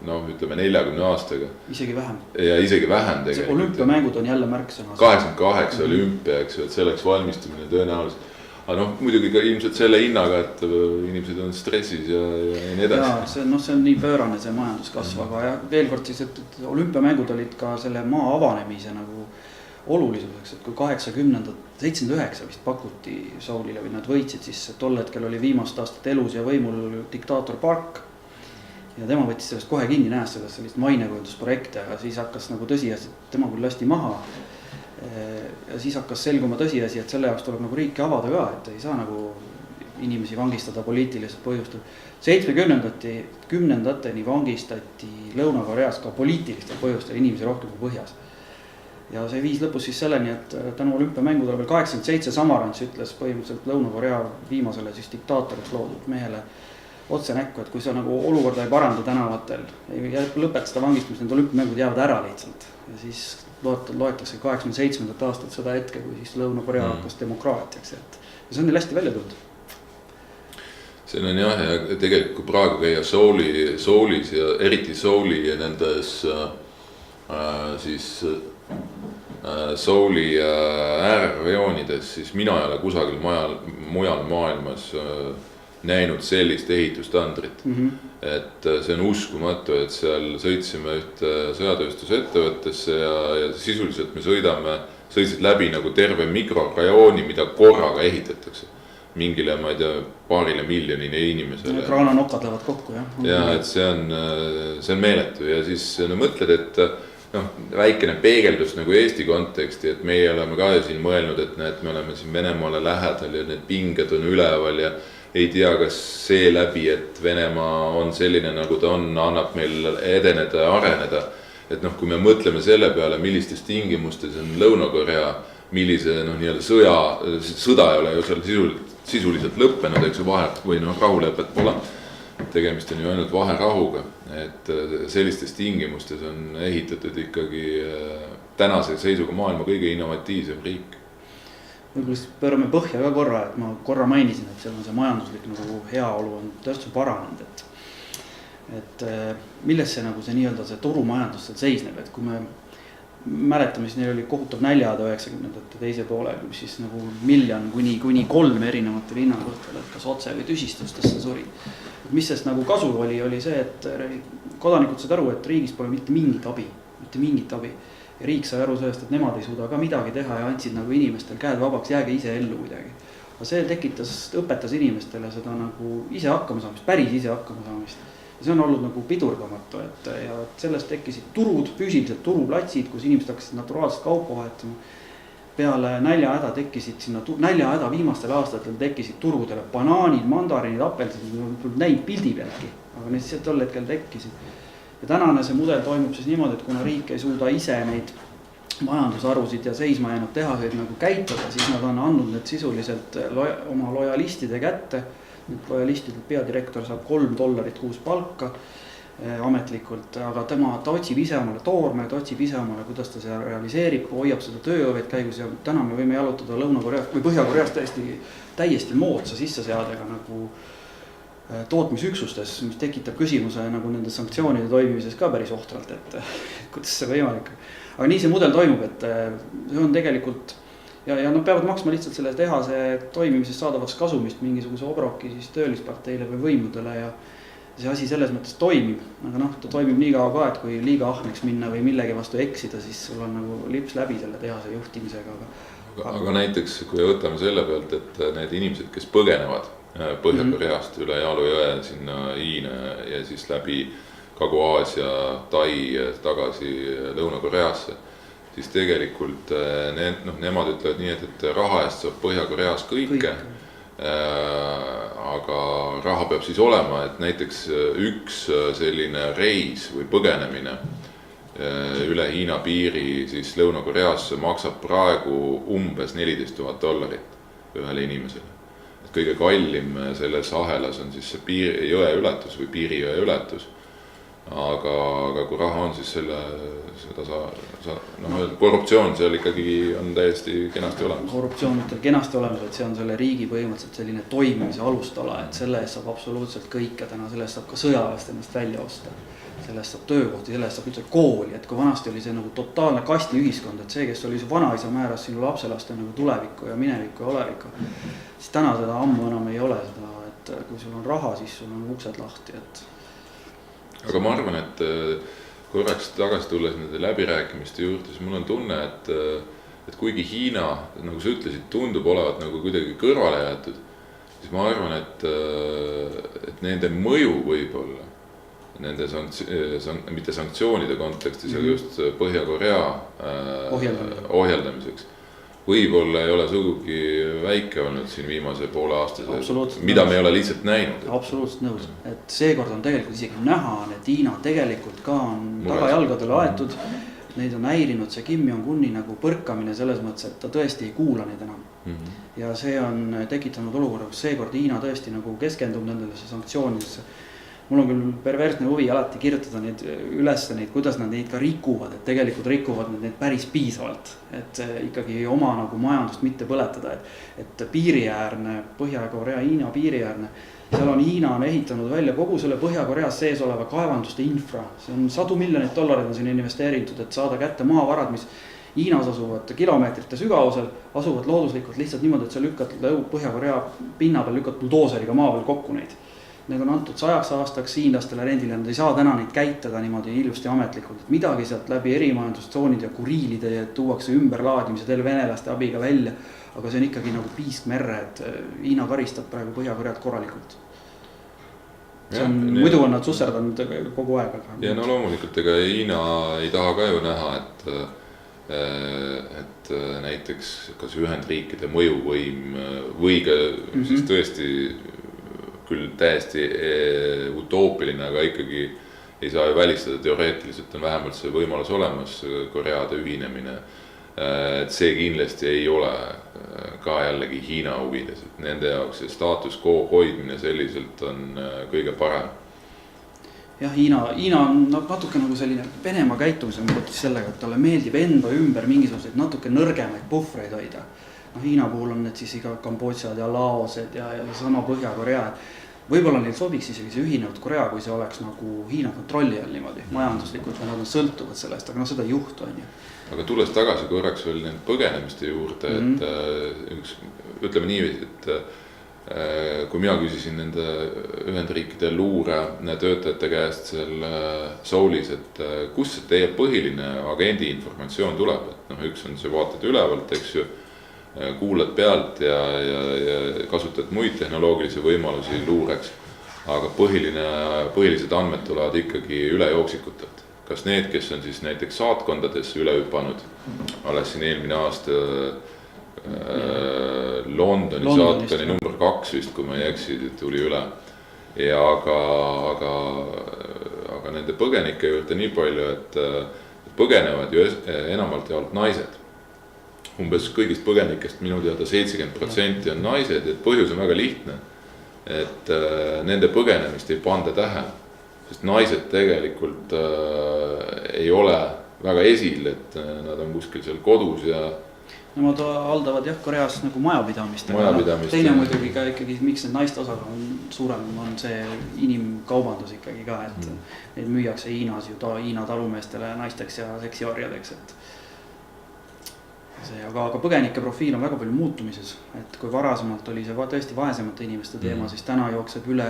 ütleme 40 aastaga. Isegi vähem. Ja isegi vähem tegelikult. Olümpiamängud on jälle märksõna. 88 olümpia, eks ju, et selleks valmistumine tõenäoliselt. Aga muidugi ka ilmselt selle hinnaga, et inimesed on stressis ja nii edasi. Jaa, see on nii pöörane see majanduskasv, aga ja veel kord siis, et olümpiamängud olid ka selle maa avanemise nagu olulisuseks, et kui 79 vist pakuti Soulile või nad võitsid, siis tol hetkel oli viimast aastat elus ja võimul diktaator Park ja tema võttis sellest kohe kinni, näes sellest sellist mainekujundusprojekte, aga siis hakkas nagu tõsiasi, tema küll lasti maha ja siis hakkas selguma tõsiasi, et selle jaoks tuleb nagu riiki avada ka, et ei saa nagu inimesi vangistada poliitilised põhjustel. 70-ndateni vangistati Lõuna-Koreas ka poliitilistel põhjustel inimesi rohkem kui Põhjas. Ja see viis lõpus siis selleni, et tänu olümpiamängudele veel 87 Samarants ütles põhimõtteliselt Lõuna-Korea viimasele siis diktaatoriks loodud mehele otse näkku, et kui sa nagu olukorda ei paranda tänavatel, ei lõpeta seda vangistamist, need olümpiamängud jäävad ära lihtsalt. Ja siis loetakse 87. aastat seda hetke, kui siis Lõuna-Korea hakkas demokraatiaks. Ja see on neil hästi välja tulnud. See on jah, ja tegelikult kui praegu käia Soulis ja eriti Souli ja nendes siis Souli äärrejoonides, siis mina ei ole kusagil mujal maailmas näinud sellist ehitustandrit. Et see on uskumatu, et seal sõitsime ühte sõjatööstusettevõttesse ja sisuliselt me sõitsid läbi nagu terve mikrorajooni, mida korraga ehitatakse. Mingile, ma ei tea, paarile miljonine inimesele. Kraananokad lähevad kokku, jah. Ja, et see on meeletu ja siis mõtled, et väikene peegeldus nagu Eesti konteksti, et meie oleme ka siin mõelnud, et me oleme siin Venemaale lähedal ja need pinged on üleval ja ei tea, kas see läbi, et Venemaa on selline, nagu ta on, annab meil edeneda ja areneda. Et kui me mõtleme selle peale, millistes tingimustes on Lõuna-Korea, millise sõda ei ole ju seal sisuliselt lõppenud, eks ju või rahulepet pole. Tegemist on ju ainult vaherahuga, et sellistes tingimustes on ehitatud ikkagi tänase seisuga maailma kõige innovatiivsem riik. Võib-olla pöörame põhja ka korra, et ma korra mainisin, et seal on see majanduslik nagu heaolu on tõesti paranenud, et milles see nagu see nii-öelda see turumajandus seal seisneb, et kui me mäletame, siis neil oli kohutav näljad 90ndate teise poolel, mis siis nagu 1 miljon kuni 3 erinevatel hinnangutele, et kas otse või tüsistustesse suri. Mis sest nagu kasu oli see, et kodanikud said aru, et riigis pole mitte mingit abi. Ja riik sai aru sellest, et nemad ei suuda ka midagi teha ja andsid nagu inimestel käed vabaks, jääge ise ellu kuidagi. Aga see õpetas inimestele seda nagu ise hakkama saamist, päris ise hakkama saamist. Ja see on olnud nagu pidurdamatu, ja sellest tekkisid turud, füüsilised turuplatsid, kus inimesed hakkasid naturaalselt kaupa vahetama. Peale näljahäda tekkisid sinna, näljahäda viimastel aastatel tekkisid turgudele banaanid, mandariinid, apelsinid, näib pildi pealtki, aga need tol hetkel tekkisid. Ja tänane see mudel toimub siis niimoodi, et kuna riik ei suuda ise neid majandusharusid ja seisma jäänud tehaseid nagu käitada, siis nad on andnud need sisuliselt oma lojalistide kätte. Nüüd lojalistidelt peadirektor saab $3 kuus palka ametlikult, aga ta otsib ise omale toorme, ta otsib ise omale, kuidas ta see realiseerib, hoiab seda tööhõiveid käigus ja täna me võime jalutada Lõuna-Koreast või Põhja-Koreast täiesti moodsa sisseseadega nagu tootmisüksustes, mis tekitab küsimuse nagu nende sanktsioonide toimimises ka päris ohtralt, et kuidas see võimalik. Aga nii see mudel toimub, et see on tegelikult ja nad peavad maksma lihtsalt selle tehase toimimisest saadavaks kasumist mingisuguse obroki siis töölisparteile või võimudele ja see asi selles mõttes toimib, aga ta toimib nii kaua ka, et kui liiga ahneks minna või millegi vastu eksida, siis sul on nagu lips läbi selle tehase juhtimisega. Aga näiteks, kui võtame selle pealt, et need inimesed, kes põgenevad Põhja-Koreast üle Jaalu jõe sinna Hiina ja siis läbi Kagu-Aasia, Tai tagasi Lõuna-Koreasse, siis tegelikult nemad ütlevad nii, et raha eest saab Põhja-Koreas kõike. Aga raha peab siis olema, et näiteks üks selline reis või põgenemine üle Hiina piiri siis Lõuna-Koreasse maksab praegu umbes $14,000 ühele inimesele. Et kõige kallim selles ahelas on siis see jõe ületus või piirijõe ületus. Aga kui raha on, siis korruptsioon seal ikkagi on täiesti kenasti olemas. Korruptsioon on kenasti olemas, et see on selle riigi põhimõtteliselt selline toimimise alustala, et selle eest saab absoluutselt kõike täna, selle eest saab ka sõjaväest ennast välja osta. Selle eest saab töökohti, selle eest saab üldse kooli, et kui vanasti oli see nagu totaalne kastiühiskond, et see, kes oli su vanaisa määras sinu lapselaste nagu tulevikku ja minevikku ja olevikku, siis täna seda ammu enam ei ole seda, et kui sul on raha, siis sul on uksed lahti, et aga ma arvan, et korraks tagasi tulles nende läbirääkimiste juurde, siis mul on tunne, et kuigi Hiina, nagu sa ütlesid, tundub olevat nagu kuidagi kõrvale jäetud, siis ma arvan, et nende mõju võib-olla, nende mitte sanktsioonide kontekstis, aga just Põhja-Korea ohjeldamiseks, võib-olla ei ole sugugi väike olnud siin viimase poole aastase, mida me ei ole lihtsalt näinud. Absoluutselt nõus, et seekord on tegelikult isegi näha, et Hiina tegelikult ka on tagajalgadele aetud, neid on häirinud see Kim Jong-uni nagu põrkamine selles mõttes, et ta tõesti ei kuula neid enam. Ja see on tekitanud olukorra, kus seekord Hiina tõesti nagu keskendub nendele sanktsioonidesse. Mul on küll perversne huvi alati kirjutada neid üles, kuidas nad neid ka rikuvad, et tegelikult rikuvad neid päris piisavalt, et ikkagi oma nagu majandust mitte põletada, et piiriäärne, Põhja-Korea, Hiina piiriäärne, seal on Hiina on ehitanud välja kogu selle Põhja-Koreas sees oleva kaevanduste infra, see on $100 miljonit on siin investeeritud, et saada kätte maavarad, mis Hiinas asuvad kilomeetrite sügavusel, asuvad looduslikult lihtsalt niimoodi, et sa lükkad Põhja-Korea pinna peal, lükkad buldooseriga maa peal kokku neid. Need on antud 100 aastaks hiinlastele rendile, nad ei saa täna neid käitada niimoodi ilusti ametlikult, et midagi sealt läbi erimajandustsoonid ja kuriilide tuuakse ümberlaadimise teil venelaste abiga välja, aga see on ikkagi nagu piisk merre, et Hiina karistab praegu Põhja-Koread korralikult. Muidu on nad susserdanud kogu aeg. Ja no loomulikult, ega Hiina ei taha ka ju näha, et näiteks kas Ühendriikide mõjuvõim või ka siis tõesti küll täiesti utoopiline, aga ikkagi ei saa ju välistada teoreetiliselt on vähemalt see võimalus olemas, Koreade ühinemine. Et see kindlasti ei ole ka jällegi Hiina huvides, et nende jaoks see status quo hoidmine selliselt on kõige parem. Jah, Hiina on natuke nagu selline Venemaa käitumise mõttes sellega, et talle meeldib enda ümber mingisuguseid natuke nõrgemaid puhvreid hoida. Hiina puhul on need siis iga Kambodžad ja Laosed ja sama Põhja-Korea. Võib-olla neil sobiks isegi see ühinenud Korea, kui see oleks nagu Hiina kontrolli all niimoodi majanduslikult ja nad on sõltuvad sellest, aga seda ei juhtu on ju. Aga tulles tagasi korraks veel need põgenemiste juurde, et ütleme nii, et kui mina küsisin nende Ühendriikide luure töötajate käest seal Soulis, et kus teie põhiline agendi informatsioon tuleb, et üks on see vaatad ülevalt, eks ju, kuulad pealt ja kasutad muid tehnoloogilisi võimalusi luureks, aga põhilised andmed tulevad ikkagi ülejooksikutelt. Kas need, kes on siis näiteks saatkondadesse üle hüpanud, alles siin eelmine aasta Londoni saatkonni number 2 vist, kui ma ei eksi, tuli üle. Ja aga nende põgenike juurde nii palju, et põgenevad ju enamalt jaolt naised. Umbes kõigist põgenikest minu teada 70% on naised, et põhjus on väga lihtne. Et nende põgenemist ei panda tähele, sest naised tegelikult ei ole väga esil, et nad on kuskil seal kodus ja Nemad haldavad jah Koreas nagu majapidamist. Teine muidugi ka ikkagi, miks need naiste osakaal on suurem, on see inimkaubandus ikkagi ka, et neid müüakse Hiinas ju Hiina talumeestele naisteks ja seksiorjadeks, et see, aga põgenike profiil on väga palju muutumises, et kui varasemalt oli see tõesti vaesemate inimeste teema, siis täna jookseb üle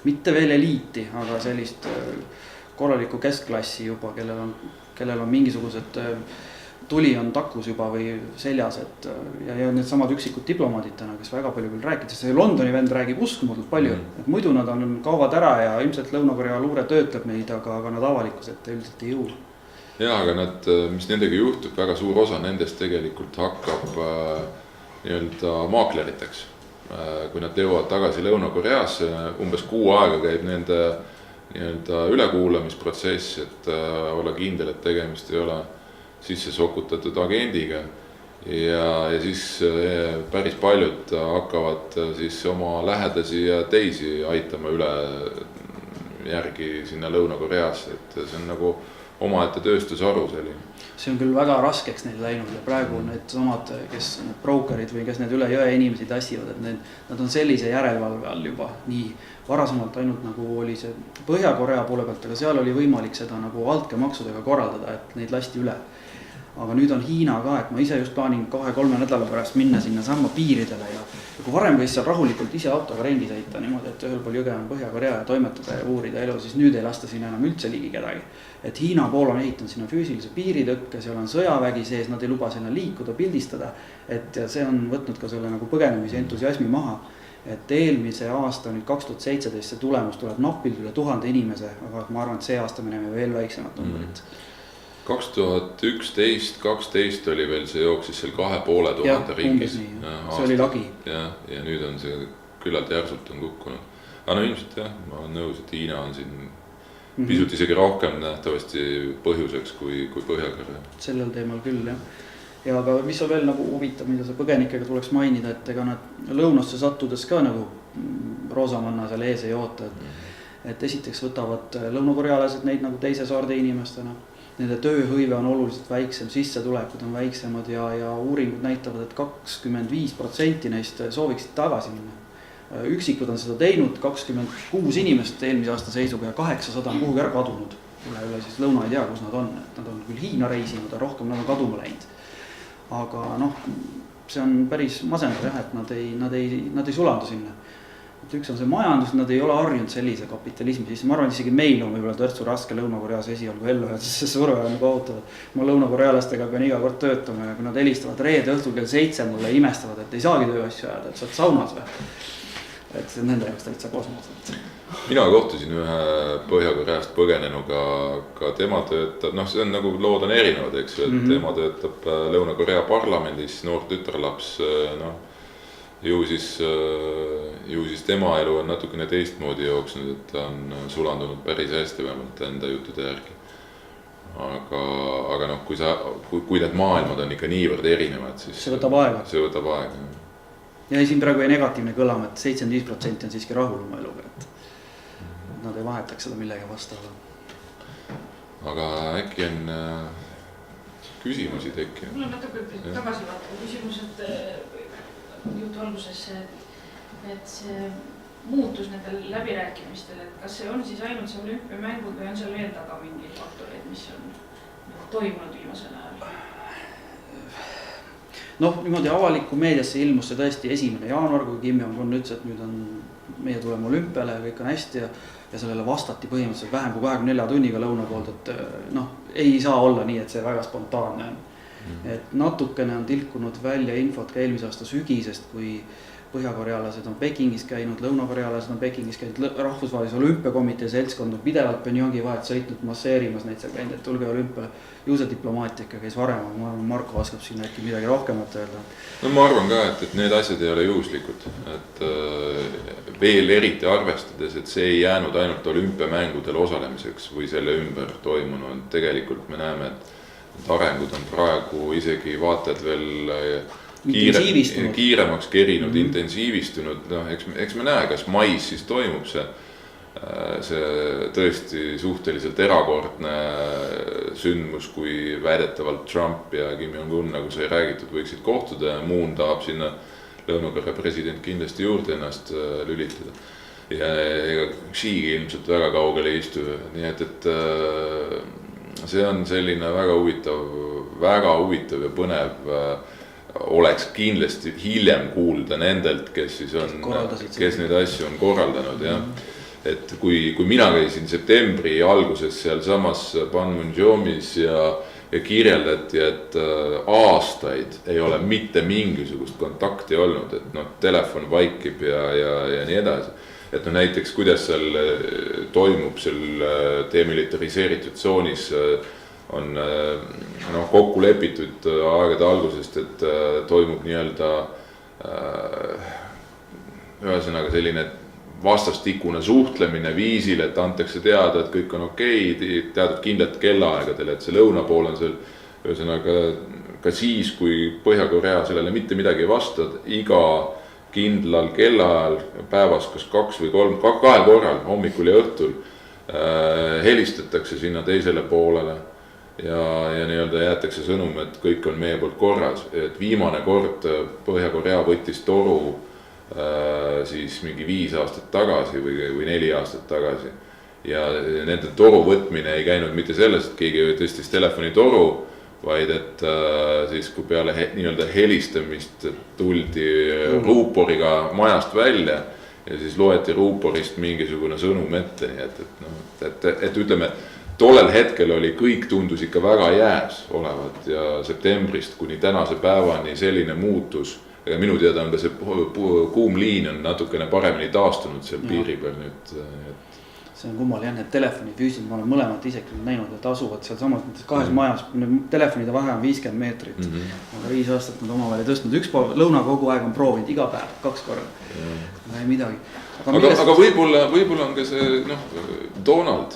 mitte veel eliiti, aga sellist korralikku keskklassi juba, kellel on mingisugused tuli on takus juba või seljas, et ja need samad üksikud diplomaadid täna, kes väga palju küll rääkida, see Londoni vend räägib uskumatult palju, et muidu nad kaovad ära ja ilmselt Lõuna-Korea luure töötleb neid, aga nad avalikkuselt üldiselt ei jõua. Ja, aga nad, mis nendega juhtub, väga suur osa nendest tegelikult hakkab nii-öelda maakleriteks. Kui nad jõuavad tagasi Lõuna-Koreasse, umbes 6 aega käib nende nii-öelda ülekuulamisprotsess, et olla kindel, et tegemist ei ole sisse sokutatud agendiga ja siis päris paljud hakkavad siis oma lähedasi ja teisi aitama üle järgi sinna Lõuna-Koreasse, et see on nagu omaette tööstusharu selline. See on küll väga raskeks neil läinud ja praegu need samad, kes need brokerid või kes need üle jõe inimesi tassivad, et nad on sellise järelevalve all juba nii varasemalt ainult nagu oli see Põhja-Korea poole pealt, aga seal oli võimalik seda nagu altkäemaksudega korraldada, et neid lasti üle. Aga nüüd on Hiina ka, et ma ise just plaanin 2-3 nädala pärast minna sinna samma piiridele ja kui varem võis seal rahulikult ise autoga ringi sõita niimoodi, et ühel pool jõge on Põhja-Korea ja toimetada ja uurida elu, siis nüüd ei lasta sinna enam üldse ligi kedagi. Et Hiina pool on ehitanud sinna füüsilise piiritõkke, seal on sõjavägi sees, nad ei luba sinna liikuda, pildistada, et see on võtnud ka selle nagu põgenemise entusiasmi maha. Et eelmise aasta nüüd 2017 see tulemus tuleb napilt üle 1000 inimese, aga ma arvan, et see aasta me näeme veel väiksemat numbrit. 2011-12 oli veel see jooksis seal 2500 ringis. See oli lagi. Ja nüüd on see küllalt järsult on kukkunud. Aga no ilmselt jah, ma olen nõus, et Hiina on siin pisut isegi rohkem nähtavasti põhjuseks kui Põhja-Korea. Sellel teemal küll jah. Ja aga mis on veel nagu huvitav, mida see põgenikega tuleks mainida, et ega nad lõunasse sattudes ka nagu roosamanna seal ees ei oota. Et esiteks võtavad lõunakorealased neid nagu teise sordi inimestena. Nende tööhõive on oluliselt väiksem, sissetulekud on väiksemad ja uuringud näitavad, et 25% neist sooviksid tagasi minna. Üksikud on seda teinud, 26 inimest eelmise aasta seisuga ja 800 on kuhugi ära kadunud. Üle siis lõuna ei tea, kus nad on. Et nad on küll Hiina reisinud, aga rohkem nad on kaduma läinud. Aga noh, see on päris masendav jah, et nad ei sulanda sinna. Et üks on see majandus, nad ei ole harjunud sellise kapitalismi, siis ma arvan, et isegi meil on võib-olla tõrtsu raske Lõuna-Koreas esialgu ellu, et see surve on kohutavad. Ma lõunakorealastega pean iga kord töötama ja kui nad helistavad reede õhtul kell 7 mulle imestavad, et ei saagi tööasju ajada, et sa oled saunas või. Et see on nende jaoks täitsa kosmos. Mina kohtusin ühe Põhja-Koreast põgenenuga, ka tema töötab, noh see on nagu lood on erinevad, eks ju, et tema töötab Lõuna-Korea parlamendis, noor tütarlaps, noh. Ju siis tema elu on natukene teistmoodi jooksnud, et ta on sulandunud päris hästi vähemalt enda jutude järgi. Aga noh, kui need maailmad on ikka niivõrd erinevad, siis see võtab aega. Ja siin praegu ei negatiivne kõlama, et 75% on siiski rahul oma eluga, et nad ei vahetaks seda millega vastavalt. Aga äkki on küsimusi tekkinud? Mul on natuke tagasi vaatava küsimus, et jutu algusesse, et see muutus nendel läbirääkimistel, et kas see on siis ainult see olümpiamängud või on seal veel taga mingi faktorid, mis on toimunud viimasel ajal? Noh, niimoodi avaliku meediasse ilmus see tõesti 1. jaanuar, kui Kim Jong-un ütles, et nüüd on meie tuleme olümpiale ja kõik on hästi ja sellele vastati põhimõtteliselt vähem kui 24 tunniga lõuna poolt, et noh, ei saa olla nii, et see väga spontaanne on. Et natukene on tilkunud välja infot ka eelmise aasta sügisest, kui põhjakorealased on Pekingis käinud, lõunakorealased on Pekingis käinud, rahvusvahelise olümpiakomitee seltskond on pidevalt Pyongyangi vahet sõitnud masseerimas neid seal käinud, et tulge olümpia, ju see diplomaatika käis varem, aga ma arvan, Marko oskab siin äkki midagi rohkemat öelda. No ma arvan ka, et need asjad ei ole juhuslikud, et veel eriti arvestades, et see ei jäänud ainult olümpiamängudel osalemiseks või selle ümber toimunu, tegelikult me näeme, et arengud on praegu isegi vaated veel kiiremaks kerinud, intensiivistunud, noh, eks me näe, kas mais siis toimub see tõesti suhteliselt erakordne sündmus, kui väidetavalt Trump ja Kim Jong-un, nagu sai räägitud, võiksid kohtuda ja Moon tahab sinna Lõuna-Korea president kindlasti juurde ennast lülitada. Ja ega Xi ilmselt väga kaugele ei istu, nii et see on selline väga huvitav ja põnev oleks kindlasti hiljem kuulda nendelt, kes siis on, kes neid asju on korraldanud, jah. Et kui mina käisin septembri alguses seal samas Panmunjomis ja kirjeldati, et aastaid ei ole mitte mingisugust kontakti olnud, et noh, telefon vaikib ja nii edasi. Et no näiteks, kuidas seal toimub seal demilitariseeritud tsoonis on kokku lepitud aegade algusest, et toimub nii-öelda ühesõnaga selline vastastikune suhtlemine viisil, et antakse teada, et kõik on okei, teatud kindlad kellaaegadel, et see lõuna pool on seal ühesõnaga ka siis, kui Põhja-Korea sellele mitte midagi vastad, iga kindlal kellaajal päevas kas 2 või 3, 2 korral hommikul ja õhtul helistatakse sinna teisele poolele. Ja nii-öelda jäetakse sõnum, et kõik on meie poolt korras, et viimane kord Põhja-Korea võttis toru siis mingi 5 aastat tagasi või 4 aastat tagasi. Ja nende toru võtmine ei käinud mitte sellest, et keegi tõstis telefonitoru, vaid et siis kui peale nii-öelda helistamist tuldi ruuporiga majast välja ja siis loeti ruuporist mingisugune sõnum ette, nii et ütleme, tollel hetkel oli kõik tundus ikka väga jääs olevat ja septembrist kuni tänase päevani selline muutus. Ja minu teada on ka see kuum liin on natukene paremini taastunud seal piiri peal nüüd. See on kummaline, et telefoni füüsid, ma olen mõlemat isegi näinud, et asuvad seal samas kahes majas, telefonide vahe on 50 meetrit. Aga 5 aastat nad omavahel ei tõstnud, üks pool lõuna kogu aeg on proovinud iga päev, 2 korda. Ei midagi. Aga võib-olla on ka see Donald,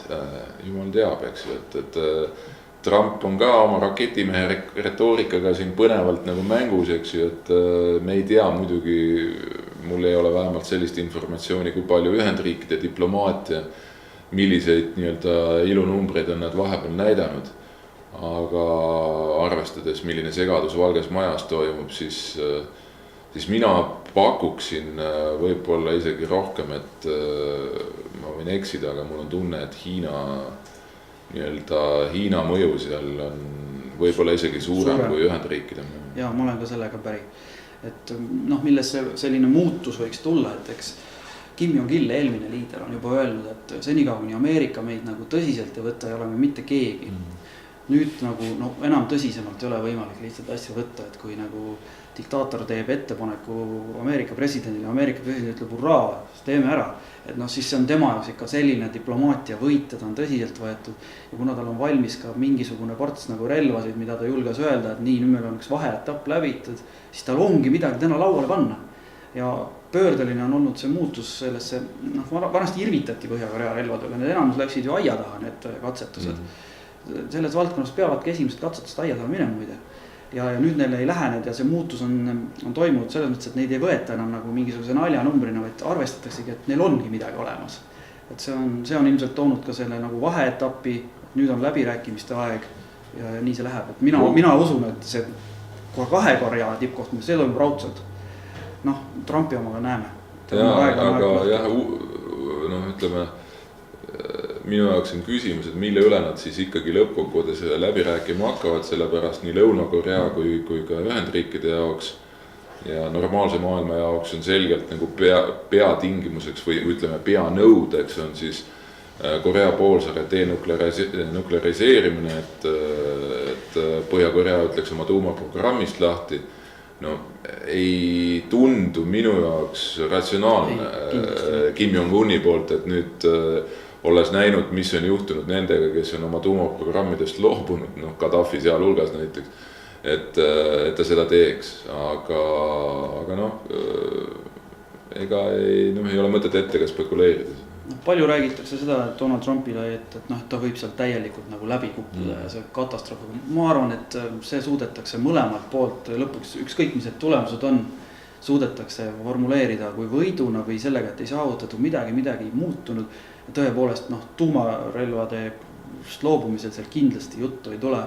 jumal teab, eks ju, et Trump on ka oma raketimehe retoorikaga siin põnevalt nagu mängus, eks ju, et me ei tea muidugi, mul ei ole vähemalt sellist informatsiooni, kui palju Ühendriikide diplomaatia, milliseid nii-öelda ilunumbreid on nad vahepeal näidanud. Aga arvestades, milline segadus Valges Majas toimub, siis mina pakuksin võib-olla isegi rohkem, et ma võin eksida, aga mul on tunne, et Hiina mõju seal on võib-olla isegi suurem kui Ühendriikide. Ja ma olen ka sellega päri, et milles selline muutus võiks tulla, et eks Kim Jong-il, eelmine liider, on juba öelnud, et senikaua kuni Ameerika meid nagu tõsiselt ei võtta, ei ole me mitte keegi. Nüüd nagu enam tõsisemalt ei ole võimalik lihtsalt asja võtta, et kui nagu diktaator teeb ettepaneku Ameerika presidendile, Ameerika president ütleb hurraa, teeme ära, et siis see on tema jaoks ikka selline diplomaatia võit, ta on tõsiselt võetud ja kuna tal on valmis ka mingisugune ports nagu relvasid, mida ta julges öelda, et nii, nüüd meil on üks vaheetapp läbitud, siis tal ongi midagi täna lauale panna ja pöördeline on olnud see muutus sellesse, vanasti irvitati Põhja-Korea relvadele, need enamus läksid ju aia taha, need katsetused. Selles valdkonnas peavadki esimesed katsetust aia taha minema muide. Ja nüüd neile ei lähe need ja see muutus on toimunud selles mõttes, et neid ei võeta enam nagu mingisuguse naljanumbrina, vaid arvestataksegi, et neil ongi midagi olemas. Et see on ilmselt toonud ka selle nagu vaheetapi, et nüüd on läbirääkimiste aeg ja nii see läheb. Et mina usun, et see 2 Korea tippkohtumine, see toimub raudselt. Trumpi omaga näeme. Ütleme, minu jaoks on küsimus, et mille üle nad siis ikkagi lõppkokkuvõttes läbi rääkima hakkavad, sellepärast nii Lõuna-Korea kui ka Ühendriikide jaoks ja normaalse maailma jaoks on selgelt nagu peatingimuseks või ütleme peanõudeks on siis Korea poolsaare denukleariseerimine, et Põhja-Korea ütleks oma tuumaprogrammist lahti no ei tundu minu jaoks ratsionaalne Kim Jong-uni poolt, et nüüd olles näinud, mis on juhtunud nendega, kes on oma tuumaprogrammidest loobunud, noh Gaddafi sealhulgas näiteks, et ta seda teeks, aga noh, ega ei ole mõtet ette ka spekuleerida. Palju räägitakse seda, et Donald Trumpile, et ta võib seal täielikult nagu läbi kukkuda ja see katastroof. Ma arvan, et see suudetakse mõlemalt poolt lõpuks, ükskõik mis need tulemused on, suudetakse formuleerida kui võiduna või sellega, et ei saavutatud midagi ei muutunud. Ja tõepoolest tuumarelvade loobumisel seal kindlasti juttu ei tule.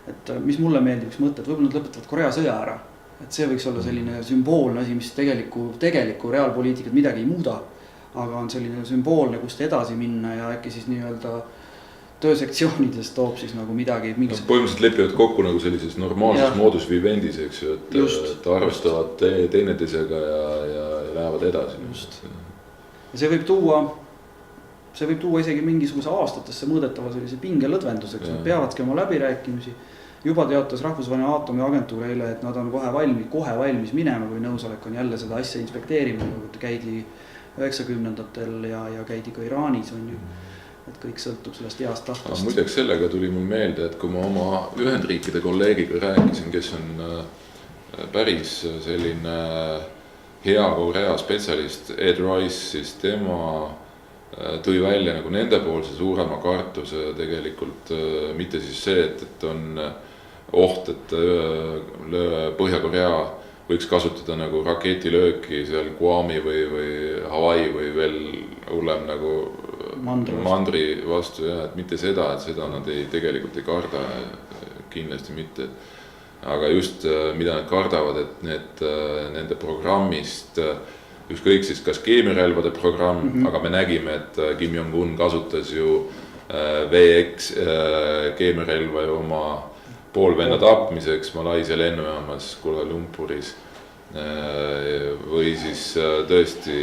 Et mis mulle meeldib üks mõte, et võib-olla nad lõpetavad Korea sõja ära. Et see võiks olla selline sümboolne asi, mis tegeliku reaalpoliitikat midagi ei muuda. Aga on selline sümboolne, kust edasi minna ja äkki siis nii-öelda töösektsioonides toob siis nagu midagi. Põhimõtteliselt lepivad kokku nagu sellises normaalses moodus vivendis, eks ju, et arvestavad teineteisega ja lähevad edasi. Just. Ja see võib tuua isegi mingisuguse aastatesse mõõdetava sellise pinge lõdvenduseks, nad peavadki oma läbirääkimisi. Juba teatas Rahvusvaheline Aatomiagentuur eile, et nad on kohe valmis minema, kui nõusolek on jälle seda asja inspekteerima, käidi 90-ndatel ja käidi ka Iraanis on ju, et kõik sõltub sellest heast tahtest. Muideks sellega tuli mul meelde, et kui ma oma Ühendriikide kolleegiga rääkisin, kes on päris selline hea Korea spetsialist Ed Royce, siis tema tõi välja nagu nendepoolse suurema kartuse tegelikult mitte siis see, et on oht, et Põhja-Korea võiks kasutada nagu raketilööki seal Guami või Hawaii või veel hullem nagu mandri vastu ja et mitte seda, et seda nad tegelikult ei karda, kindlasti mitte. Aga just mida nad kardavad, et nende programmist, ükskõik siis kas keemiarelvade programm, aga me nägime, et Kim Jong-un kasutas ju VX keemiarelva ju oma poolvenna tapmiseks Malaisia lennujaamas Kuala Lumpuris või siis tõesti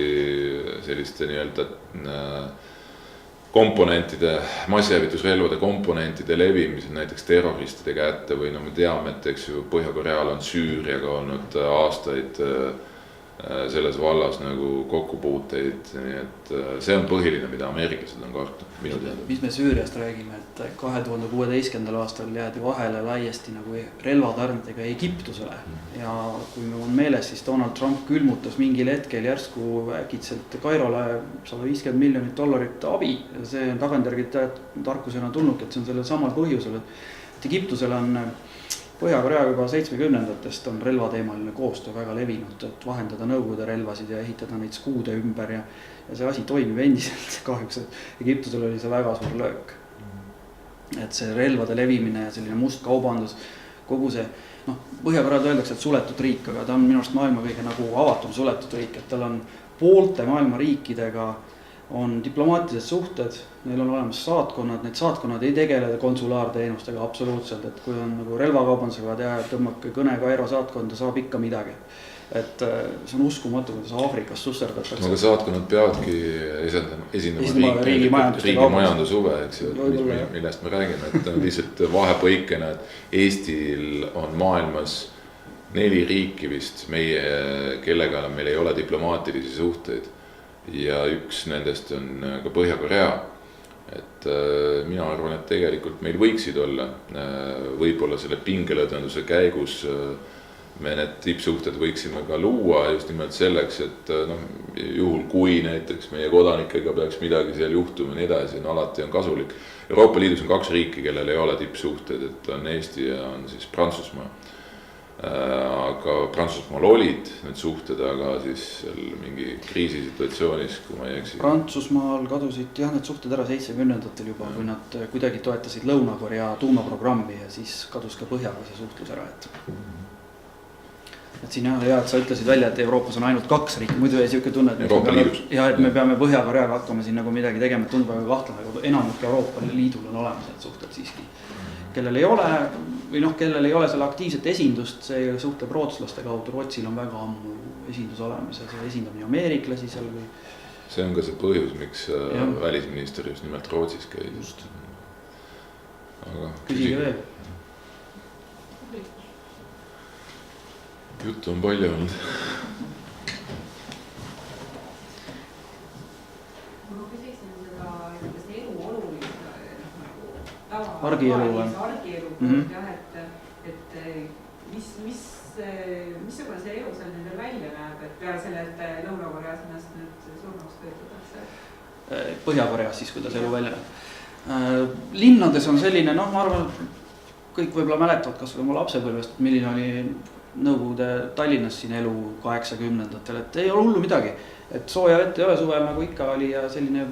selliste nii-öelda komponentide, massihävitusrelvade komponentide levimisel näiteks terroristide kätte või me teame, et eks ju Põhja-Koreal on Süüriaga olnud aastaid selles vallas nagu kokkupuuteid, nii et see on põhiline, mida ameeriklased on kartnud, minu teada. Mis me Süüriast räägime, et 2016. aastal jäädi vahele laiesti nagu relvatarnetega Egiptusele ja kui meil on meeles, siis Donald Trump külmutas mingil hetkel järsku äkitselt Kairole $150 miljonit abi ja see on tagantjärgi tarkusena tulnud, et see on sellel samal põhjusel, et Egiptusel on Põhja-Korea juba 70-ndatest on relvateemaline koostöö väga levinud, et vahendada Nõukogude relvasid ja ehitada neid skuude ümber ja see asi toimib endiselt kahjuks, et Egiptusel oli see väga suur löök. Et see relvade levimine ja selline must kaubandus, kogu see, Põhja-Koread öeldakse, et suletud riik, aga ta on minu arust maailma kõige nagu avatum suletud riik, et tal on poolte maailma riikidega on diplomaatilised suhted, neil on olemas saatkonnad, need saatkonnad ei tegele konsulaarteenustega absoluutselt, et kui on nagu relvakaubandusega teha, et tõmmake kõne Kairo saatkonda, saab ikka midagi. Et see on uskumatu, kuidas Aafrikas susserdatakse. Aga saatkonnad peavadki esindama riigi majandushuve, eks ju, millest me räägime, et lihtsalt vahepõikena, et Eestil on maailmas 4 riiki vist, kellega meil ei ole diplomaatilisi suhteid. Ja üks nendest on ka Põhja-Korea, et mina arvan, et tegelikult meil võiksid olla, võib-olla selle pingelõdvenduse käigus me need tippsuhted võiksime ka luua just nimelt selleks, et juhul kui näiteks meie kodanikega peaks midagi seal juhtuma nii edasi, alati on kasulik. Euroopa Liidus on 2 riiki, kellel ei ole tippsuhted, et on Eesti ja on siis Prantsusmaa. Aga Prantsusmaal olid need suhted, aga siis seal mingi kriisisituatsioonis, kui ma ei eksi. Prantsusmaal kadusid need suhted ära 70-ndatel juba, kui nad kuidagi toetasid Lõuna-Korea tuumaprogrammi ja siis kadus ka Põhjaga see suhtlus ära. Et siin hea, et sa ütlesid välja, et Euroopas on ainult 2 riiki, muidu ei siuke tunne, et me peame Põhja-Koreaga hakkama siin nagu midagi tegema, tundub väga kahtlane, aga enamik Euroopa Liidul on olemas need suhted siiski. Kellel ei ole või kellel ei ole selle aktiivset esindust, see suhtleb rootslaste kaudu, Rootsil on väga ammu esindus olemas ja see esindab nii ameeriklasi seal või. See on ka see põhjus, miks välisminister just nimelt Rootsis käis. Küsige veel. juttu on palju olnud. Ma küsiksin seda elu olulist argielu või? Argielu jah, et missugune see elu seal nendel välja näeb, et peale selle, et Lõuna-Koreas ennast nüüd surnuks töötatakse? Põhja-Koreas siis, kuidas elu välja näeb. Linnades on selline, noh, ma arvan, kõik võib-olla mäletavad kas või oma lapsepõlvest, milline oli Nõukogude Tallinnas siin elu 80-ndatel, et ei ole hullu midagi. Et sooja vett ei ole suvel nagu ikka oli ja selline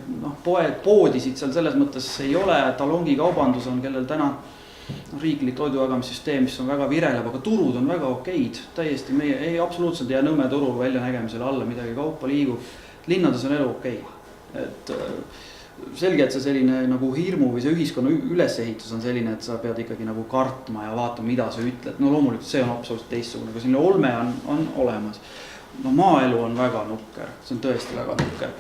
poodisid seal selles mõttes ei ole, talongikaubandus on, kellel täna riiklik toidujagamissüsteem, mis on väga vireleb, aga turud on väga okeid, täiesti meie, ei absoluutselt jää Nõmme turu väljanägemisele alla midagi, kaupa liigub, linnades on elu okei. Et selge, et see selline nagu hirmu või see ühiskonna ülesehitus on selline, et sa pead ikkagi nagu kartma ja vaatama, mida sa ütled. No loomulikult see on absoluutselt teistsugune, aga selline olme on olemas. No maaelu on väga nukker, see on tõesti väga nukker.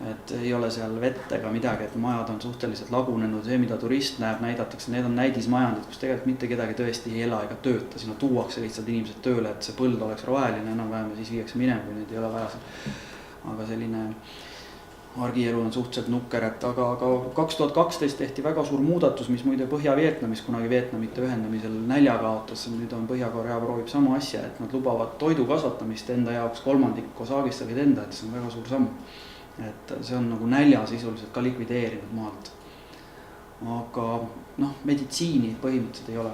Et ei ole seal vett ega midagi, et majad on suhteliselt lagunenud. See, mida turist näeb, näidatakse, need on näidismajandid, kus tegelikult mitte kedagi tõesti ei ela ega tööta. Sinna tuuakse lihtsalt inimesed tööle, et see põld oleks roheline enam-vähem ja siis viiakse minema, kui neid ei ole vaja. Aga selline argielu on suhteliselt nukker, et aga 2012 tehti väga suur muudatus, mis muide Põhja-Vietnamis kunagi Vietnamite ühendamisel nälja kaotas. Nüüd on Põhja-Korea proovib sama asja, et nad lubavad toidu kasvatamist enda jaoks 1/3 Kosaagist võid enda, et see on väga suur samm. Et see on nagu nälja sisuliselt ka likvideerinud maalt. Aga noh, meditsiini põhimõtteliselt ei ole.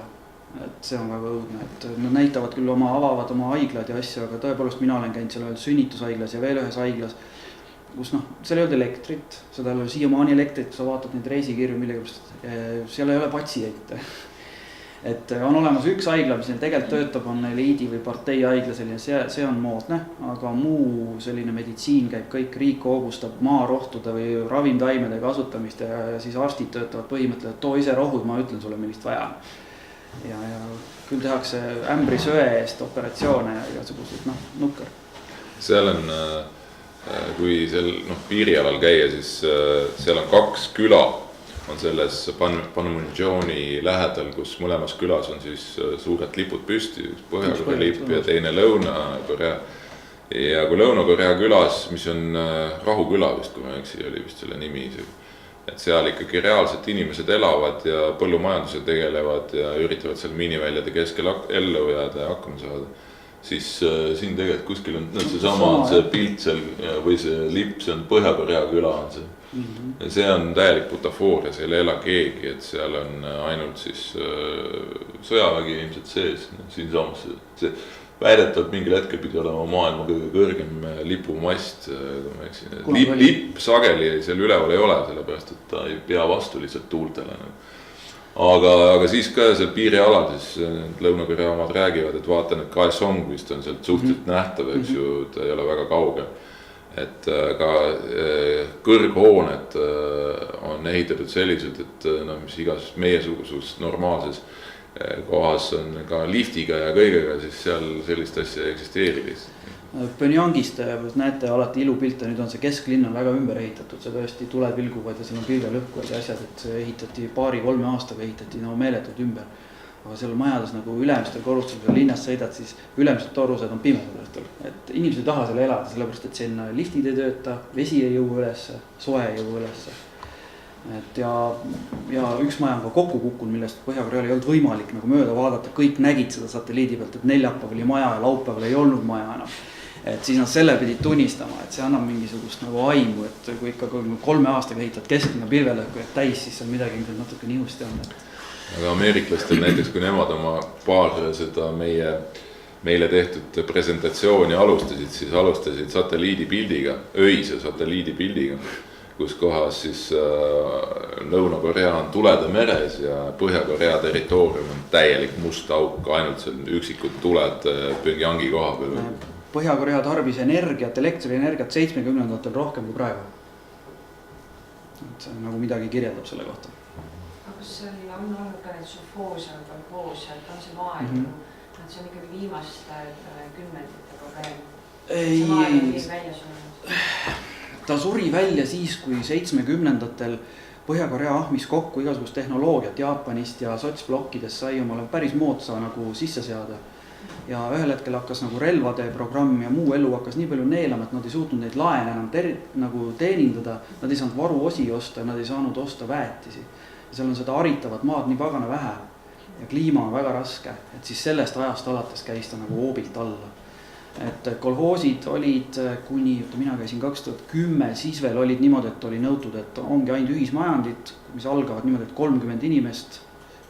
Et see on väga õudne, et nad näitavad küll avavad oma haiglad ja asju, aga tõepoolest mina olen käinud seal sünnitushaiglas ja veel ühes haiglas, kus noh, seal ei olnud elektrit, seda ei ole siiamaani elektrit, kui sa vaatad neid reisikirju millegipärast, seal ei ole patsiente. Et on olemas üks haigla, mis neil tegelikult töötab, on eliidi või partei haigla, selline, see on moodne, aga muu selline meditsiin käib kõik, riik hoogustab maarohtude või ravimtaimede kasutamist ja siis arstid töötavad põhimõtteliselt, et too ise rohud, ma ütlen sulle, millist vaja. Ja küll tehakse ämbri söe eest operatsioone ja igasuguseid, noh, nukker. Seal on, kui seal piirialal käia, siis seal on 2 küla. On selles Panmunjoni lähedal, kus mõlemas külas on siis suured lipud püsti, üks Põhja-Korea lipp ja teine Lõuna-Korea. Ja kui Lõuna-Korea külas, mis on Rahuküla vist, kui ma eksi, oli vist selle nimi isegi. Et seal ikkagi reaalselt inimesed elavad ja põllumajanduse tegelevad ja üritavad seal miiniväljade keskel ellu jääda ja hakkama saada. Siis siin tegelikult kuskil on seesama see pilt seal või see lipp, see on Põhja-Korea küla on see. Ja see on täielik butafooria, seal ei ela keegi, et seal on ainult siis sõjavägi ilmselt sees. Siin samas see väidetavalt mingil hetkel pidi olema maailma kõige kõrgem lipumast. Lipp sageli seal üleval ei ole, sellepärast et ta ei pea vastu lihtsalt tuultele. Aga siis ka seal piirialal siis Lõuna-Korea omad räägivad, et vaatan, et Kaesong vist on sealt suhteliselt nähtav, eks ju, ta ei ole väga kauge. Et ka kõrghooned on ehitatud sellised, et mis igas meiesuguses normaalses kohas on ka liftiga ja kõigega, siis seal sellist asja eksisteerides. Pyongyangist näete alati ilupilte, nüüd on see kesklinn on väga ümber ehitatud, see tõesti tuled vilguvad ja seal on pilvelõhkuvad ja asjad, et see ehitati 2-3 aastaga ehitati meeletult ümber. Aga seal majades nagu ülemistel korrustusel linnas sõidad, siis ülemised torused on pimedad õhtul. Et inimesed ei taha seal elada, sellepärast et siin liftid ei tööta, vesi ei jõu ülesse, soe ei jõu ülesse. Et ja üks maja on ka kokku kukkunud, millest Põhja-Koreal ei olnud võimalik nagu mööda vaadata, kõik nägid seda satelliidi pealt, et neljapäeval oli maja ja laupäeval ei olnud maja enam. Et siis nad selle pidid tunnistama, et see annab mingisugust nagu aimu, et kui ikka 3 aastaga ehitad kesklinna pilvelõhku täis, siis on midagi natuke nihusti on. Aga ameeriklastel näiteks, kui nemad oma paar seda meile tehtud presentatsiooni alustasid, siis alustasid satelliidipildiga, öise satelliidipildiga, kus kohas siis Lõuna-Korea on tulede meres ja Põhja-Korea territoorium on täielik must auk, ainult seal üksikud tuled Pyongyangi koha peal. Põhja-Korea tarbis energiat, elektrienergiat 70-ndatel rohkem kui praegu. Et see nagu midagi kirjeldab selle kohta. Kas seal on olnud ka need sufoosiad või koosiad, on see maailm, et see on ikkagi viimaste kümnenditega praegu? See maailm on välja surnud? Ta suri välja siis, kui 70-ndatel Põhja-Korea ahmis kokku igasugust tehnoloogiat Jaapanist ja sotsblokkides sai omale päris moodsa nagu sisse seada. ja ühel hetkel hakkas nagu relvade programm ja muu elu hakkas nii palju neelama, et nad ei suutnud neid laene enam nagu teenindada, nad ei saanud varuosi osta, nad ei saanud osta väetisi. Ja seal on seda haritavat maad nii pagana vähe ja kliima on väga raske, et siis sellest ajast alates käis ta nagu hoobilt alla. Et kolhoosid olid kuni, mina käisin 2010, siis veel olid niimoodi, et oli nõutud, et ongi ainult ühismajandid, mis algavad niimoodi, et 30 inimest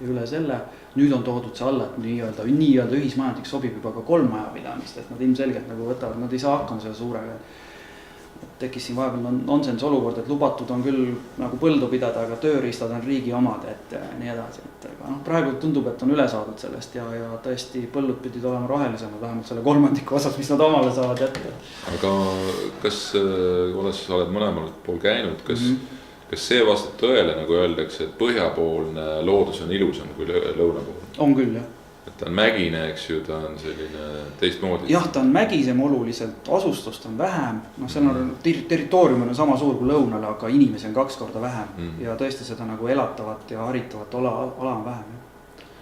ja üle selle. Nüüd on toodud see alla, et nii-öelda ühismajandiks sobib juba ka 3 majapidamist, et nad ilmselgelt nagu võtavad, nad ei saa hakkama selle suurega. Tekkis siin vahepeal nonsens olukord, et lubatud on küll nagu põldu pidada, aga tööriistad on riigi omad, et nii edasi. Aga praegu tundub, et on üle saadud sellest ja tõesti põllud pidid olema rohelisemad, vähemalt selle 3% osas, mis nad omale saavad jätta. Aga kas, olles sa oled mõlemal pool käinud, kas see vastab tõele, nagu öeldakse, et põhjapoolne loodus on ilusam kui lõunapool? On küll, jah. Et ta on mägine, eks ju, ta on selline teistmoodi. Jah, ta on mägisem oluliselt, asustust on vähem. Seal on territoorium on sama suur kui lõunal, aga inimesi on 2 korda vähem. Ja tõesti seda nagu elatavat ja haritavat ala on vähem.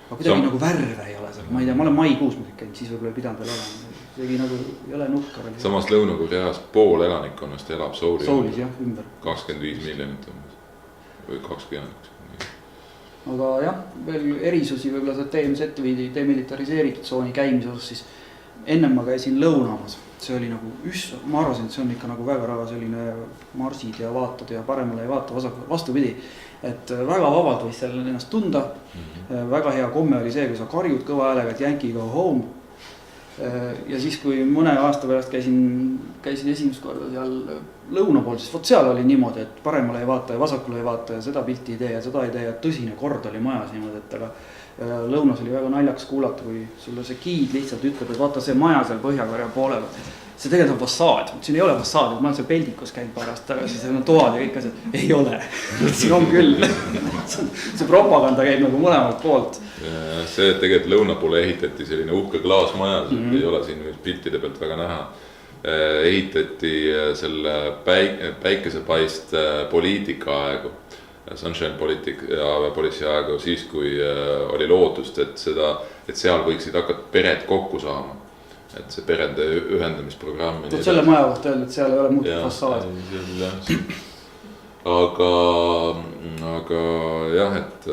Aga kuidagi nagu värve ei ole seal. Ma ei tea, ma olen maikuus muidugi käinud, siis võib-olla ei pidanud veel olema. Kuidagi nagu ei ole nukkar. Samas Lõuna-Koreas pool elanikkonnast elab Soulis. Soulis, jah, ümber. 25 miljonit või 20. Aga jah, veel erisusi võib-olla seda demilitariseeritud tsooni käimise osas, siis ennem ma käisin lõunamas. See oli nagu ma arvasin, et see on ikka nagu väga selline marsid ja vaatad ja paremale ei vaata, vastupidi. Et väga vabalt võis seal ennast tunda. Väga hea komme oli see, kui sa karjud kõva häälega, et Yankee go home. Ja siis, kui mõne aasta pärast käisin esimest korda seal lõuna pool, siis seal oli niimoodi, et paremale ei vaata ja vasakule ei vaata ja seda pilti ei tee ja seda ei tee ja tõsine kord oli majas niimoodi, et aga lõunas oli väga naljaks kuulata, kui sulle see giid lihtsalt ütleb, et vaata see maja seal Põhja-Korea poolel. See tegelikult on fassaad, siin ei ole fassaad, ma olen seal Peldikus käinud paar aastat tagasi, seal on toad ja kõik asjad, ei ole, siin on küll. See propaganda käib nagu mõlemalt poolt. See, et tegelikult lõuna poole ehitati selline uhke klaasmaja, ei ole siin piltide pealt väga näha. Ehitati selle päikesepaist poliitika aegu, sunshine policy aegu, siis kui oli lootust, et seal võiksid hakata pered kokku saama. Et see perede ühendamisprogrammi. Selle maja kohta öelda, et seal ei ole muutud fassaad. Aga jah, et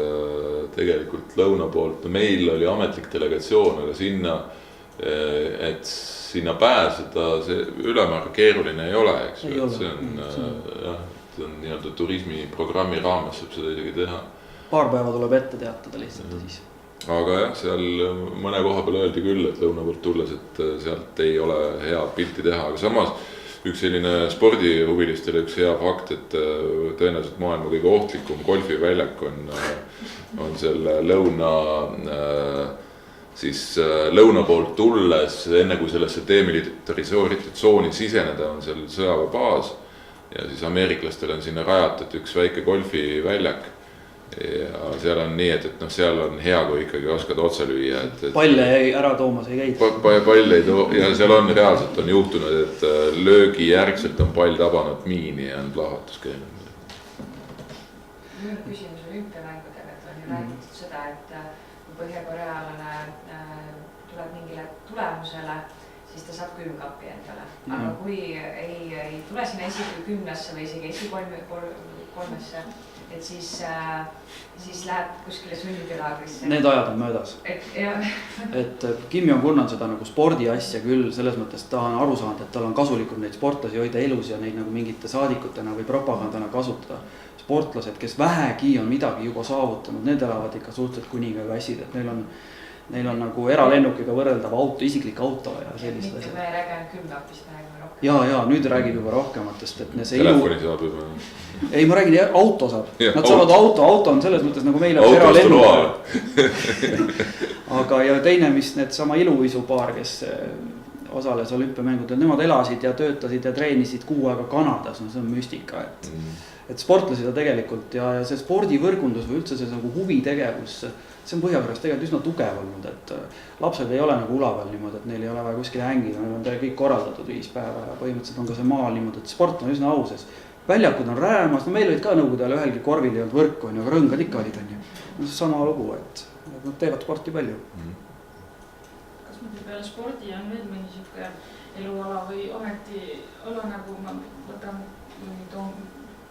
tegelikult lõuna poolt, meil oli ametlik delegatsioon, aga sinna pääseda, see ülemäära keeruline ei ole, eks ju, et see on nii-öelda turismiprogrammi raames saab seda isegi teha. Paar päeva tuleb ette teatada lihtsalt siis. Aga jah, seal mõne koha peal öeldi küll, et lõuna poolt tulles, et sealt ei ole hea pilti teha, aga samas üks selline spordihuvilistele üks hea fakt, et tõenäoliselt maailma kõige ohtlikum golfiväljak on selle lõuna poolt tulles, enne kui sellesse demilitariseeritud tsooni siseneda, on seal sõjaväebaas ja siis ameeriklastel on sinna rajatud üks väike golfiväljak. Ja seal on nii, et seal on hea, kui ikkagi oskad otsa lüüa. Palle ära toomas ei käid. Palle ei too ja seal on reaalselt on juhtunud, et löögi järgselt on pall tabanud miini ja on plahvatus käinud. Minu küsimus olümpiamängudega, et on ju räägitud seda, et kui Põhja-Korealane tuleb mingile tulemusele, siis ta saab külmkapi endale. Aga kui ei tule sinna esikümnesse või isegi esikolmesse, et siis läheb kuskile sunnipilaagrisse. Need ajad on möödas. Et Kim Jong-un on seda nagu spordi asja küll, selles mõttes ta on aru saanud, et tal on kasulikum neid sportlasi hoida elus ja neid nagu mingite saadikutena või propagandana kasutada. Sportlased, kes vähegi on midagi juba saavutanud, need elavad ikka suhteliselt kuningaga asjid, et neil on nagu eralennukiga võrreldav auto, isiklik auto ja sellised asjad. Me räägime külmkapist, me räägime rohkem. Ja, nüüd räägib juba rohkematest, et see telefoni saab juba. Ei, ma räägin, auto saab. Nad saavad auto on selles mõttes nagu meile eralennukiga. Aga ja teine, mis need sama iluisupaar, kes osales olümpiamängudel, nemad elasid ja töötasid ja treenisid 6 aega Kanadas, see on müstika, et sportlasi ta tegelikult ja see spordivõrgundus või üldse see nagu huvitegevus, see on Põhja-Koreas tegelikult üsna tugev olnud, et lapsed ei ole nagu ula peal niimoodi, et neil ei ole vaja kuskile hängida, neil on kõik korraldatud 5 päeva ja põhimõtteliselt on ka see maal niimoodi, et sport on üsna auses. Väljakud on räämas, meil olid ka nõukogude ajal ühelgi korvil ei olnud võrku, aga rõngad ikka olid, on ju. See sama lugu, et nad teevad sporti palju. Kas ma peale spordi on veel mõni sihuke eluala või ametiala, nagu ma võtan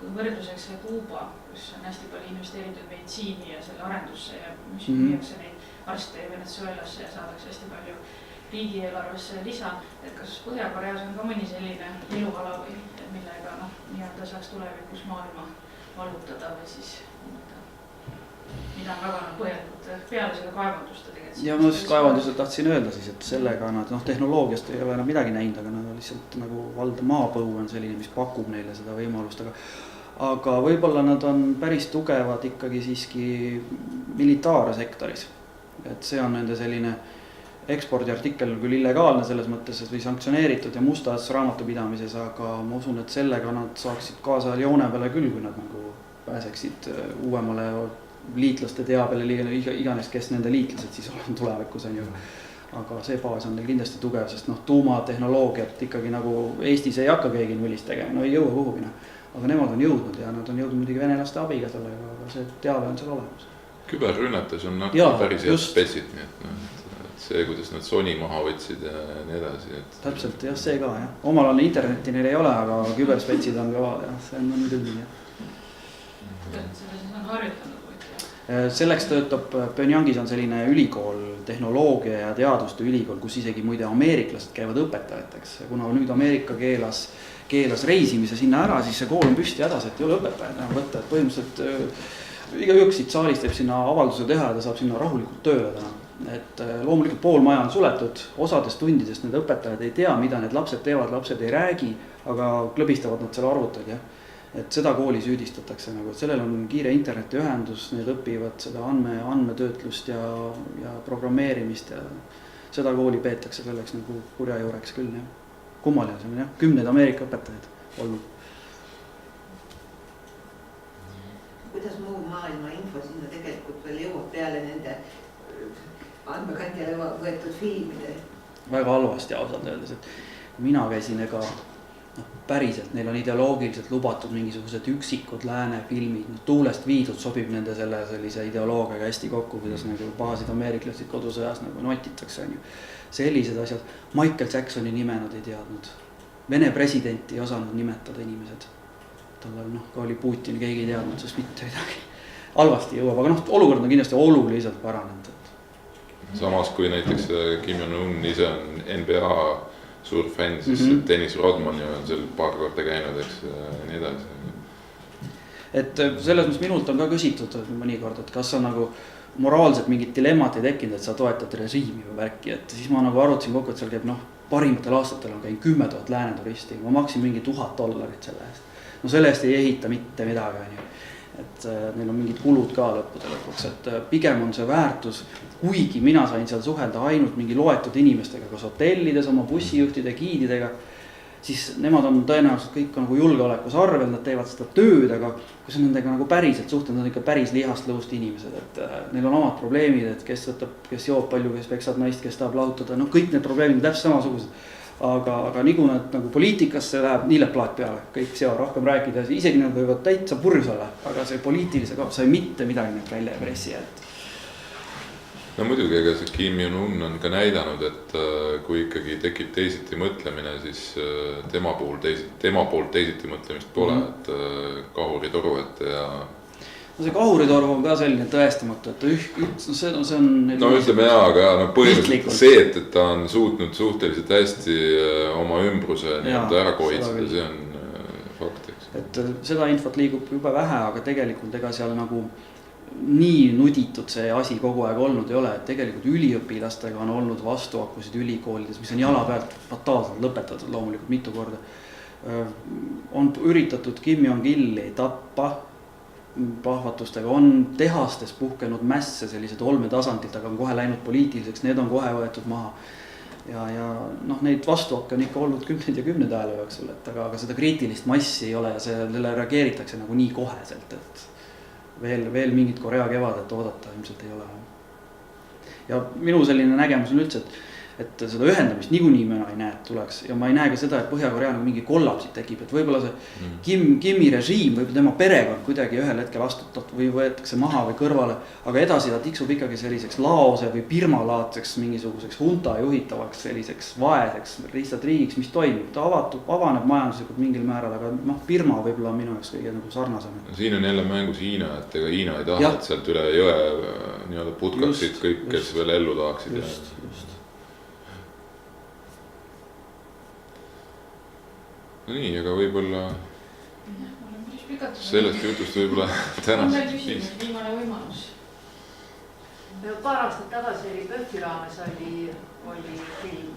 võrdluseks Kuuba, kus on hästi palju investeeritud meditsiini ja selle arendusse ja mis viiakse neid arste Venezuelasse ja saadakse hästi palju riigieelarvesse lisa, et kas Põhja-Koreas on ka mõni selline eluala või millega nii-öelda saaks tulevikus maailma vallutada või siis mida on väga põhjalikult peale selle kaevanduste tegelikult. Ja ma just kaevandused tahtsin öelda siis, et sellega nad tehnoloogiast ei ole enam midagi näinud, aga nad on lihtsalt nagu valda maapõu on selline, mis pakub neile seda võimalust, aga võib-olla nad on päris tugevad ikkagi siiski militaarsektoris. Et see on nende selline ekspordiartikkel küll illegaalne selles mõttes või sanktsioneeritud ja mustas raamatupidamises, aga ma usun, et sellega nad saaksid kaasa joone peale küll, kui nad nagu pääseksid uuemale liitlaste teabele, iganes, kes nende liitlased siis on tulevikus on ju. Aga see baas on neil kindlasti tugev, sest tuumatehnoloogiat ikkagi nagu Eestis ei hakka keegi nullist tegema, no ei jõua kuhugi. Aga nemad on jõudnud ja nad on jõudnud muidugi venelaste abiga sellega, aga see teave on seal olemas. Küberrünnates on päris head spetsid, nii et see, kuidas nad Sony maha võtsid ja nii edasi. Täpselt, jah, see ka, jah. Omalane interneti neil ei ole, aga küberspetsid on kõvad, jah, see on küll nii, jah. Seda siis on harjutanud? Selleks töötab Pyongyangis on selline ülikool, tehnoloogia ja teaduste ülikool, kus isegi muide ameeriklased käivad õpetajateks. Kuna nüüd Ameerika keelas reisimise sinna ära, siis see kool on püsti hädas, et ei ole õpetajad enam võtta. Et põhimõtteliselt igaüks siit saalist teeb sinna avalduse teha ja ta saab sinna rahulikult tööle täna. Et loomulikult pool maja on suletud, osades tundidest need õpetajad ei tea, mida need lapsed teevad, lapsed ei räägi, aga klõbistavad nad selle arvutid, jah. Et seda kooli süüdistatakse, nagu, et sellel on kiire internetiühendus, need õpivad seda andmetöötlust ja programmeerimist ja seda kooli peetakse selleks nagu kurja juureks küll, jah. Kummaline see on, jah, 10 Ameerika õpetajaid olnud. Kuidas muu maailma info sinna tegelikult veel jõuab peale nende andmekandjale võetud filmide? Väga halvasti ausalt öeldes, et mina käisin päriselt, neil on ideoloogiliselt lubatud mingisugused üksikud lääne filmid, tuulest viidud sobib nende sellise ideoloogiaga hästi kokku, kuidas nagu bahasid ameeriklasid kodusõjas nagu notitakse, on ju. Sellised asjad, Michael Jacksoni nime nad ei teadnud, Vene presidenti ei osanud nimetada inimesed, tal ka oli Putin, keegi ei teadnud, sest mitte midagi halvasti jõuab, aga olukord on kindlasti oluliselt paranenud. Samas kui näiteks Kim Jong-un ise on NBA suur fänn, siis Dennis Rodman ju on seal paar korda käinud, eks, nii edasi. Et selles mõttes minult on ka küsitud mõnikord, et kas on nagu moraalselt mingit dilemmat ei tekkinud, et sa toetad režiimi või värki, et siis ma nagu arvutasin kokku, et seal käib parimatel aastatel on käinud 10 000 lääne turisti, ma maksin mingi $1000 selle eest. No selle eest ei ehita mitte midagi, on ju. Et neil on mingid kulud ka lõppude lõpuks, et pigem on see väärtus, kuigi mina sain seal suhelda ainult mingi loetud inimestega, kas hotellides, oma bussijuhtide, giididega, siis nemad on tõenäoliselt kõik nagu julgeolekus arvel, nad teevad seda tööd, aga kui sa nendega nagu päriselt suhtled, nad on ikka päris lihast lõust inimesed, et neil on omad probleemid, et kes joob palju, kes peksab naist, kes tahab lahutada, kõik need probleemid on täpselt samasugused. Aga nii kui nad nagu poliitikasse läheb, nii läheb plaat peale, kõik seavad rohkem rääkida, isegi nad võivad täitsa purjus olla, aga see poliitilise koht sai mitte midagi nüüd välja pressi, et no muidugi, ega see Kim Jong-un on ka näidanud, et kui ikkagi tekib teisiti mõtlemine, siis tema poolt teisiti mõtlemist pole, et kahuritoru ette ja no see kahuritorv on ka selline tõestamatu, et see on no ütleme jaa, aga põhimõtteliselt see, et ta on suutnud suhteliselt hästi oma ümbruse ära kohitseda, see on fakt, eks. Et seda infot liigub juba vähe, aga tegelikult ega seal nagu nii nuditud see asi kogu aeg olnud ei ole, et tegelikult üliõpilastega on olnud vastuakkusid ülikoolides, mis on jala pealt fataalselt lõpetatud loomulikult mitu korda. On üritatud Kim Jong-illi tappa pahvatustega, on tehastes puhkenud mässe sellised olmetasandilt, aga on kohe läinud poliitiliseks, need on kohe võetud maha. Ja neid vastuakke on ikka olnud 10 ja 10 ajal jooksul, aga seda kriitilist massi ei ole ja selle reageeritakse nagu nii koheselt, et veel mingit Korea kevadet oodata ilmselt ei ole. Ja minu selline nägemus on üldse, et et seda ühendamist niikuinii mina ei näe, et tuleks ja ma ei näe ka seda, et Põhja-Korea nagu mingi kollaps tekib, et võib-olla see Kimi režiim või tema perekond kuidagi ühel hetkel astutatud või võetakse maha või kõrvale, aga edasi ta tiksub ikkagi selliseks Laose või Birma-laadseks mingisuguseks hunta juhitavaks selliseks vaeseks lihtsalt riigiks, mis toimib, ta avaneb majanduslikult mingil määral, aga noh, Birma võib-olla on minu jaoks kõige nagu sarnasem. Siin on jälle mängus Hiina, et ega Hiina ei taha, et sealt üle jõe nii-öelda putkaksid kõik, kes veel ellu tahaksid. Just. No nii, aga võib-olla sellest jutust võib-olla tänaseks viis. Viimane võimalus. Paar aastat tagasi oli PÖFFi raames oli film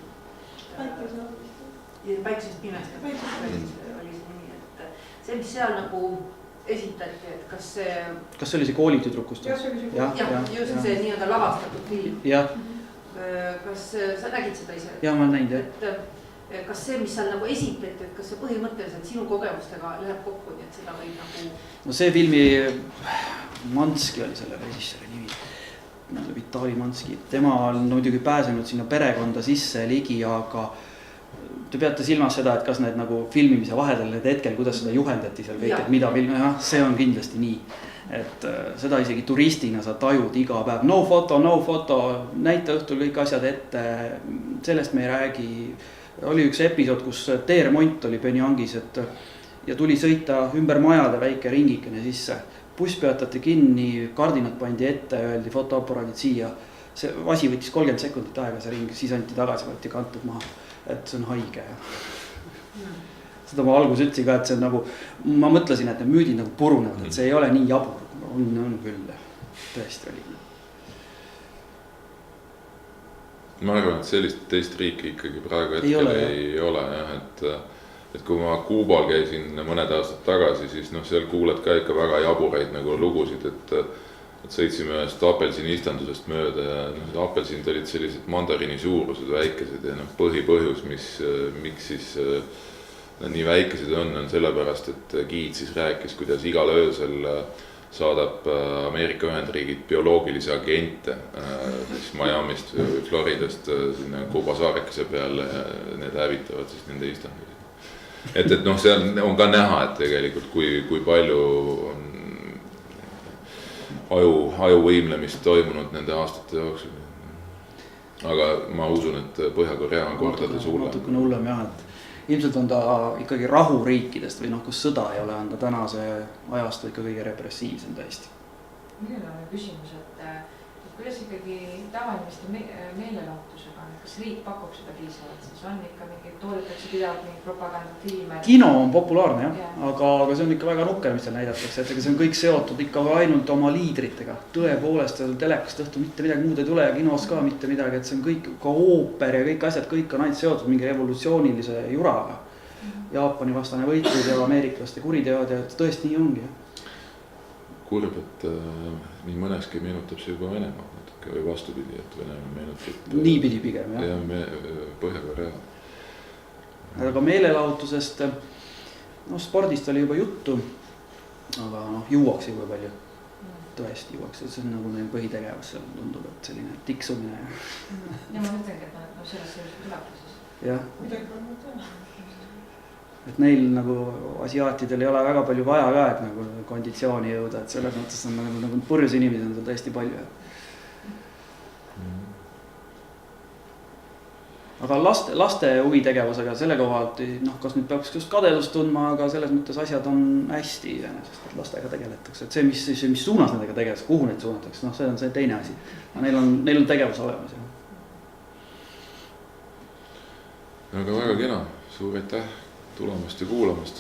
Päiksest pimestab oli see nimi, et see, mis seal nagu esitati, et kas see oli see koolitüdrukust? Jah, see oli see jah, just see nii-öelda lavastatud film. Jah. Kas sa nägid seda ise? Jah, ma olen näinud, jah. Kas see, mis seal nagu esitleti, et kas see põhimõtteliselt sinu kogemustega läheb kokku, nii et seda võib nagu... No see filmi, Manski oli selle režissööri nimi, Vitali Manski. Tema on muidugi pääsenud sinna perekonda sisse ligi, aga te peate silmas seda, et kas need nagu filmimise vahedel need hetkel, kuidas seda juhendati seal kõik, et mida film, see on kindlasti nii. Et seda isegi turistina sa tajud iga päev, no foto, näita õhtul kõik asjad ette, sellest me ei räägi. Oli üks episood, kus teeremont oli Pyongyangis, ja tuli sõita ümber majade väike ringikene sisse. Buss peatati kinni, kardinad pandi ette, öeldi fotoaparaadid siia. See asi võttis 30 sekundit aega, see ring, siis anti tagasi, võeti kantud maha. Et see on haige. Seda ma algus ütlesin ka, et see on nagu, ma mõtlesin, et need müüdid nagu purunevad, et see ei ole nii jabur. On küll, tõesti oli. Ma arvan, et sellist teist riiki ikkagi praegu hetkel ei ole jah, et kui ma Kuubal käisin mõned aastad tagasi, siis seal kuuled ka ikka väga jaburaid nagu lugusid, et sõitsime ühest apelsiniistandusest mööda ja apelsinid olid sellised mandariini suurused väikesed ja põhipõhjus, miks siis nii väikesed on sellepärast, et giid siis rääkis, kuidas igal öösel saadab Ameerika Ühendriigid bioloogilisi agente siis Miamist või Floridast sinna Kuuba saarekese peale ja need hävitavad siis nende istandusi. Et seal on ka näha, et tegelikult kui palju on ajuvõimlemist toimunud nende aastate jooksul. Aga ma usun, et Põhja-Korea on kordades hullem. Natukene hullem jah, et ilmselt on ta ikkagi rahuriikidest või kus sõda ei ole, on ta tänase ajast ikka kõige repressiivsem täiesti. Minul on küsimus, et kuidas ikkagi tavainimeste meelelahutusega on, kas riik pakub seda piisavalt, siis on ikka mingi, toodetakse pidevalt mingi propagandafilme? Kino on populaarne jah, aga see on ikka väga nukker, mis seal näidatakse, et see on kõik seotud ikka ainult oma liidritega. Tõepoolest, telekast õhtu mitte midagi muud ei tule ja kinos ka mitte midagi, et see on kõik, ka ooper ja kõik asjad, kõik on ainult seotud mingi revolutsioonilise juraga. Jaapani vastane võitlus ja ameeriklaste kuriteod ja tõesti nii ongi. Kurb, et nii mõneski meenutab see juba Venemaa natuke või vastupidi, et Venemaa meenutab niipidi pigem jah. Ja Põhja-Korea. Aga meelelahutusest, spordist oli juba juttu, aga juuakse juba palju. Tõesti juuakse, see on nagu neil põhitegevus, seal tundub, et selline tiksumine. Ja ma mõtlengi, et sellest tulebki siis. Jah. Midagi on mõte. Et neil nagu asiaatidel ei ole väga palju vaja ka, et nagu konditsiooni jõuda, et selles mõttes on nagu purjus inimesi on seal tõesti palju. Aga laste huvitegevusega selle kohalt, kas nüüd peaks just kadedust tundma, aga selles mõttes asjad on hästi iseenesest, et lastega tegeletakse. Et see, mis suunas nendega tegeles, kuhu neid suunatakse, see on see teine asi. Neil on tegevus olemas. Aga väga kena, suur aitäh tulemast ja kuulamast.